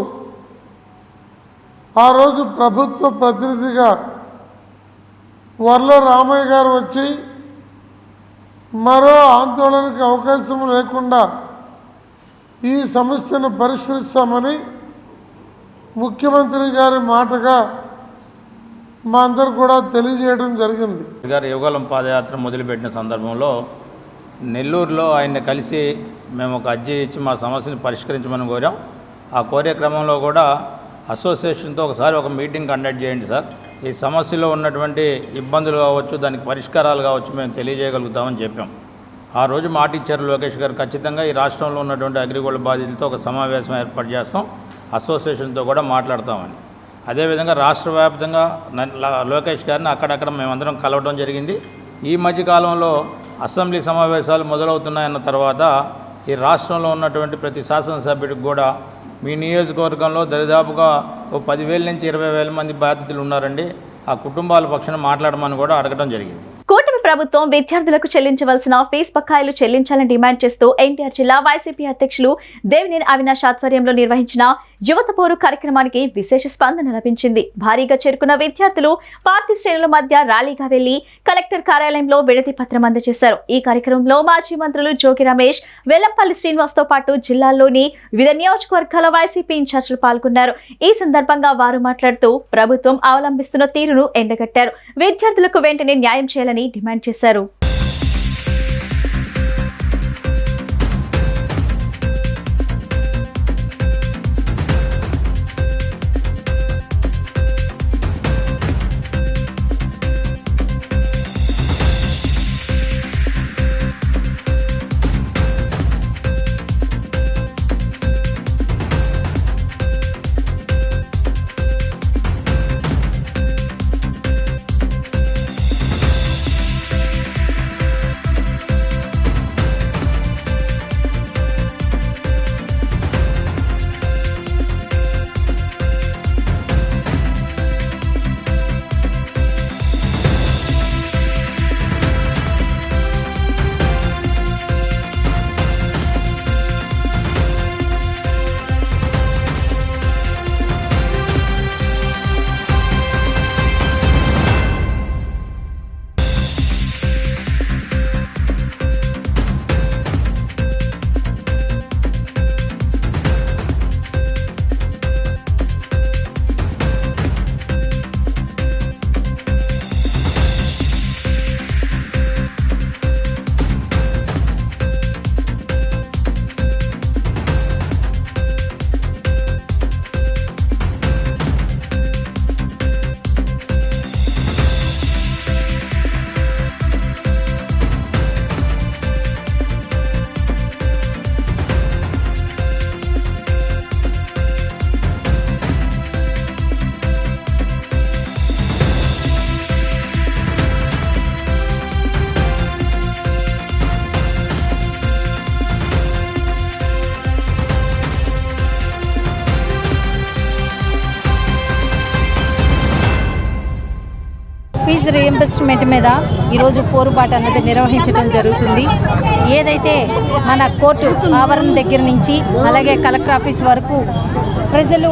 ఆ రోజు ప్రభుత్వ ప్రతినిధిగా వర్ల రామయ్య గారు వచ్చి మరో ఆందోళనకు అవకాశం లేకుండా ఈ సమస్యను పరిష్కరిస్తామని ముఖ్యమంత్రి గారి మాటగా మా అందరూ కూడా తెలియజేయడం జరిగింది. గారు యువగలం పాదయాత్ర మొదలుపెట్టిన సందర్భంలో నెల్లూరులో ఆయన్ని కలిసి మేము ఒక అర్జీ ఇచ్చి మా సమస్యను పరిష్కరించమని కోరాం. ఆ కోరే క్రమంలో కూడా అసోసియేషన్తో ఒకసారి ఒక మీటింగ్ కండక్ట్ చేయండి సార్, ఈ సమస్యలో ఉన్నటువంటి ఇబ్బందులు కావచ్చు, దానికి పరిష్కారాలు కావచ్చు మేము తెలియజేయగలుగుతామని చెప్పాం. ఆ రోజు మాట ఇచ్చారు లోకేష్ గారు, ఖచ్చితంగా ఈ రాష్ట్రంలో ఉన్నటువంటి అగ్రిగోల్డ్ బాధితులతో ఒక సమావేశం ఏర్పాటు చేస్తాం, అసోసియేషన్తో కూడా మాట్లాడతామని. అదేవిధంగా రాష్ట్ర వ్యాప్తంగా లోకేష్ గారిని అక్కడక్కడ మేమందరం కలవడం జరిగింది. ఈ మధ్యకాలంలో అసెంబ్లీ సమావేశాలు మొదలవుతున్నాయన్న తర్వాత ఈ రాష్ట్రంలో ఉన్నటువంటి ప్రతి శాసనసభ్యుడికి కూడా మీ నియోజకవర్గంలో దరిదాపుగా 10,000 నుంచి 20,000 మంది బాధితులు ఉన్నారండి, ఆ కుటుంబాల పక్షాన మాట్లాడమని కూడా అడగడం జరిగింది. కూటమి ప్రభుత్వం విద్యార్థులకు చెల్లించవలసిన ఫీజు బకాయిలు చెల్లించాలని డిమాండ్ చేస్తూ ఎన్టీఆర్ జిల్లా వైసీపీ అధ్యక్షులు దేవినేని అవినాష్ ఆధ్వర్యంలో నిర్వహించిన యువత పోరు కార్యక్రమానికి విశేష స్పందన లభించింది. భారీగా చేరుకున్న విద్యార్థులు పార్టీ శ్రేణుల మధ్య ర్యాలీగా వెళ్లి కలెక్టర్ కార్యాలయంలో వినతి పత్రం అందజేశారు. ఈ కార్యక్రమంలో మాజీ మంత్రులు జోగి రమేష్, వెల్లంపల్లి శ్రీనివాస్తో పాటు జిల్లాల్లోని వివిధ నియోజకవర్గాల వైసీపీ ఇన్ఛార్జీలు పాల్గొన్నారు. ఈ సందర్భంగా వారు మాట్లాడుతూ ప్రభుత్వం అవలంబిస్తున్న తీరును ఎండగట్టారు. విద్యార్థులకు వెంటనే న్యాయం చేయాలని డిమాండ్ చేశారు. ఫీజు రీయింబర్స్మెంట్ మీద ఈరోజు పోరుబాట అన్నది నిర్వహించడం జరుగుతుంది. ఏదైతే మన కోర్టు ఆవరణ దగ్గర నుంచి అలాగే కలెక్టర్ ఆఫీస్ వరకు ప్రజలు,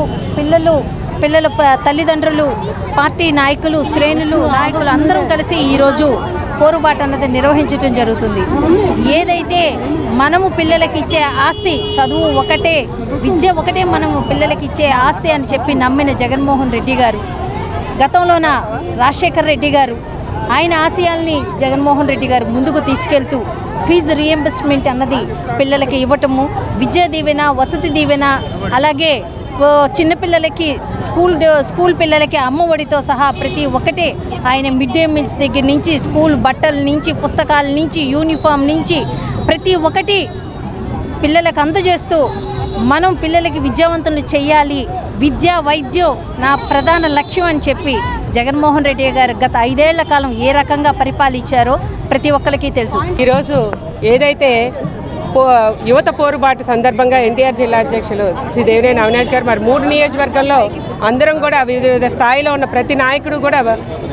పిల్లల తల్లిదండ్రులు, పార్టీ నాయకులు, శ్రేణులు, నాయకులు అందరం కలిసి ఈరోజు పోరుబాట అన్నది నిర్వహించడం జరుగుతుంది. ఏదైతే మనము పిల్లలకి ఇచ్చే ఆస్తి, చదువు ఒకటే, విద్య ఒకటే మనము పిల్లలకి ఇచ్చే ఆస్తి అని చెప్పి నమ్మిన జగన్మోహన్ రెడ్డి గారు, గతంలోన రాజశేఖర్ రెడ్డి గారు, ఆయన ఆశయాల్ని జగన్మోహన్ రెడ్డి గారు ముందుకు తీసుకెళ్తూ ఫీజు రీయింబర్స్మెంట్ అన్నది పిల్లలకి ఇవ్వటము, విద్యా దీవెన, వసతి దీవెన, అలాగే చిన్నపిల్లలకి స్కూల్ పిల్లలకి అమ్మఒడితో సహా ప్రతి ఒక్కటే ఆయన మిడ్ డే మీల్స్ దగ్గర నుంచి, స్కూల్ బట్టల నుంచి, పుస్తకాల నుంచి, యూనిఫామ్ నుంచి ప్రతి ఒక్కటి పిల్లలకు అందజేస్తూ మనం పిల్లలకి విద్యావంతులు చేయాలి, విద్య వైద్యం నా ప్రధాన లక్ష్యం అని చెప్పి జగన్మోహన్ రెడ్డి గారు గత 5 ఏళ్ల కాలం ఏ రకంగా పరిపాలించారో ప్రతి ఒక్కరికి తెలుసు. ఈరోజు ఏదైతే యువత పోరుబాటు సందర్భంగా ఎన్టీఆర్ జిల్లా అధ్యక్షులు శ్రీ దేవినేని అవినాష్ గారు మరి 3 నియోజకవర్గాల్లో అందరం కూడా వివిధ స్థాయిలో ఉన్న ప్రతి నాయకుడు కూడా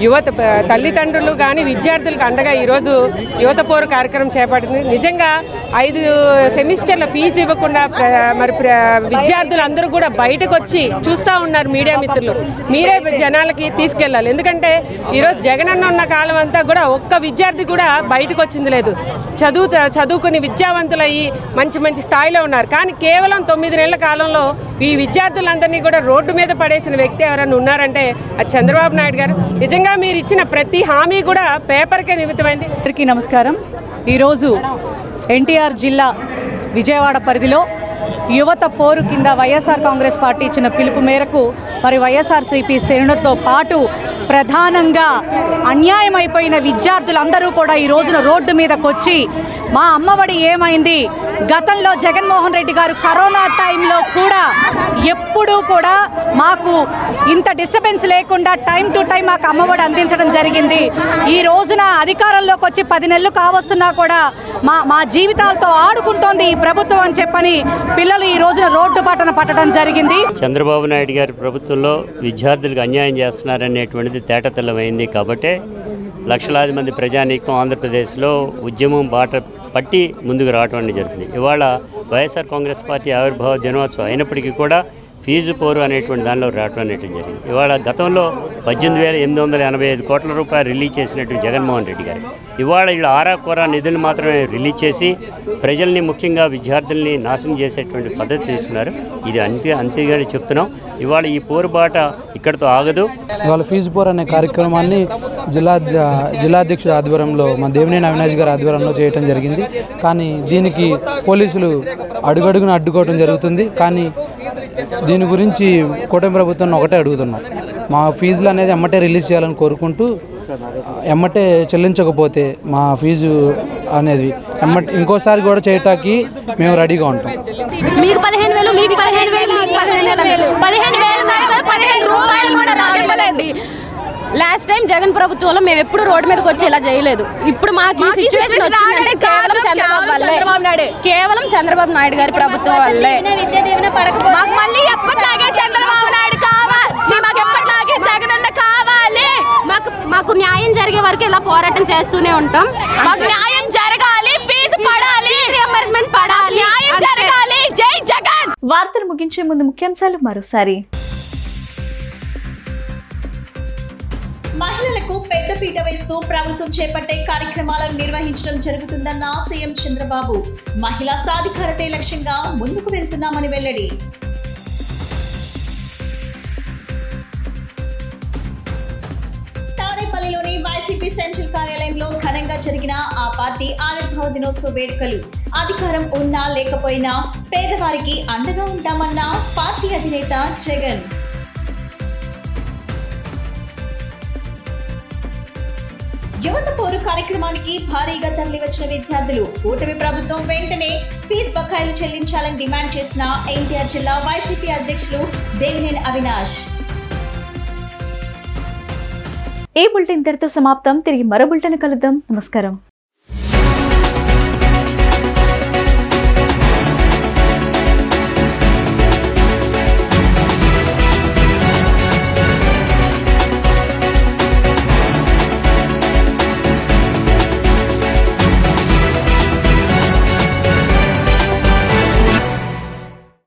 యువత తల్లిదండ్రులు కానీ విద్యార్థులకు అండగా ఈరోజు యువత పోరు కార్యక్రమం చేపట్టింది. నిజంగా 5 సెమిస్టర్ల ఫీజు ఇవ్వకుండా మరి విద్యార్థులు అందరూ కూడా బయటకు వచ్చి చూస్తూ ఉన్నారు. మీడియా మిత్రులు, మీరే జనాలకి తీసుకెళ్ళాలి. ఎందుకంటే ఈరోజు జగనన్న ఉన్న కాలం అంతా కూడా ఒక్క విద్యార్థి కూడా బయటకు వచ్చింది లేదు. చదువుకుని విద్యావంతులయ్యి మంచి స్థాయిలో ఉన్నారు. కానీ కేవలం 9 నెలల కాలంలో ఈ విద్యార్థులందరినీ కూడా రోడ్డు మీద పడేసిన వ్యక్తి ఎవరైనా ఉన్నారంటే అది చంద్రబాబు నాయుడు గారు. నిజంగా మీరు ఇచ్చిన ప్రతి హామీ కూడా పేపర్కే నిమిత్తమైంది. అందరికీ నమస్కారం. ఈరోజు ఎన్టీఆర్ జిల్లా విజయవాడ పరిధిలో యువత పోరు కింద వైఎస్ఆర్ కాంగ్రెస్ పార్టీ ఇచ్చిన పిలుపు మేరకు మరి వైఎస్ఆర్సీపీ శ్రేణులతో పాటు ప్రధానంగా అన్యాయం అయిపోయిన విద్యార్థులందరూ కూడా ఈ రోజున రోడ్డు మీదకి వచ్చి మా అమ్మఒడి ఏమైంది, గతంలో జగన్మోహన్ రెడ్డి గారు కరోనా టైంలో కూడా ఎప్పుడూ కూడా మాకు ఇంత డిస్టర్బెన్స్ లేకుండా టైం టు టైం మాకు అమ్మఒడి అందించడం జరిగింది. ఈ రోజున అధికారంలోకి వచ్చి 10 నెలలు కావస్తున్నా కూడా మా జీవితాలతో ఆడుకుంటోంది ఈ ప్రభుత్వం అని చెప్పని పిల్లలు ఈ రోజున రోడ్డు బాటన పట్టడం జరిగింది. చంద్రబాబు నాయుడు గారి ప్రభుత్వంలో విద్యార్థులకు అన్యాయం చేస్తున్నారనేటువంటిది తేటతెల్లమైంది. కాబట్టి లక్షలాది మంది ప్రజానీకం ఆంధ్రప్రదేశ్లో ఉద్యమం బాట పట్టి ముందుకు రావడం అనేది జరిగింది. ఇవాళ వైఎస్ఆర్ కాంగ్రెస్ పార్టీ ఆవిర్భావ దినోత్సవం అయినప్పటికీ కూడా ఫీజు పోరు అనేటువంటి దానిలో రావడం అనేటువంటి జరిగింది. ఇవాళ గతంలో 18,885 కోట్ల రూపాయలు రిలీజ్ చేసినటువంటి జగన్మోహన్ రెడ్డి గారు ఇవాళ వీళ్ళు ఆరాకొర నిధులు మాత్రమే రిలీజ్ చేసి ప్రజల్ని, ముఖ్యంగా విద్యార్థుల్ని నాశనం చేసేటువంటి పద్ధతి తీసుకున్నారు. ఇది అంతేగా చెప్తున్నాం. ఇవాళ ఈ పోరుబాట ఇక్కడితో ఆగదు. ఇవాళ ఫీజు పోరు అనే కార్యక్రమాన్ని జిల్లా అధ్యక్షుడి ఆధ్వర్యంలో మా దేవినేని అవినాష్ గారి ఆధ్వర్యంలో చేయడం జరిగింది. కానీ దీనికి పోలీసులు అడుగడుగున అడ్డుకోవడం జరుగుతుంది. కానీ దీని గురించి కూటమి ప్రభుత్వం ఒకటే అడుగుతున్నాం, మా ఫీజులు అనేది ఎమ్మటే రిలీజ్ చేయాలని కోరుకుంటూ, ఎమ్మటే చెల్లించకపోతే మా ఫీజు అనేది ఇంకోసారి కూడా చేయటానికి మేము రెడీగా ఉంటాం. మీకు 15,000, మీకు 15,000, మీకు 15,000, 15,000 రూపాయలు కూడా రాలేదండి. లాస్ట్ టైం జగన్ ప్రభుత్వంలో మేము ఎప్పుడు రోడ్డు మీదకి వచ్చి ఇలా చేయలేదు. ఇప్పుడు మాకు ఈ సిచ్యువేషన్ వచ్చిందంటే కేవలం చంద్రబాబు వల్లే, కేవలం చంద్రబాబు నాయుడు గారి ప్రభుత్వం వల్లే. మాకు మళ్ళీ ఎప్పటిలాగే చంద్రబాబు నాయుడు కావాలి, మాకు ఎప్పటిలాగే జగనన్న కావాలి. మాకు న్యాయం జరిగే వరకు ఇలా పోరాటం చేస్తూనే ఉంటాం. మాకు న్యాయం జరగాలి, ఫీజు పడాలి, రీయింబర్స్మెంట్ పడాలి, న్యాయం జరగాలి. జై జగన్. వార్తలు ముగించే ముందు ముఖ్యాంశాలు మరోసారి. మహిళలకు పెద్దపీట వేస్తూ ప్రభుత్వం చేపట్టే కార్యక్రమాలను నిర్వహించడం జరుగుతుందన్న సీఎం చంద్రబాబు. మహిళా సాధికారతే లక్ష్యంగా ముందుకు వెళ్తున్నామని వెల్లడి. తాడేపల్లిలోని వైసీపీ సెంట్రల్ కార్యాలయంలో ఘనంగా జరిగిన ఆ పార్టీ ఆవిర్భావ దినోత్సవ వేడుకలు. అధికారం ఉన్నా లేకపోయినా పేదవారికి అండగా ఉంటామన్న పార్టీ అధినేత జగన్. యువత పోరు కార్యక్రమానికి భారీగా తరలివచ్చిన విద్యార్థులు. కూటమి ప్రభుత్వం వెంటనే ఫీజు బకాయిలు చెల్లించాలని డిమాండ్ చేసిన ఎన్టీఆర్ జిల్లా వైసీపీ అధ్యక్షులు దేవినేని అవినాష్. ఈ బులెటిన్ ఇంతటితో సమాప్తం. తిరిగి మరో బులెటిన్ కలుద్దాం. నమస్కారం.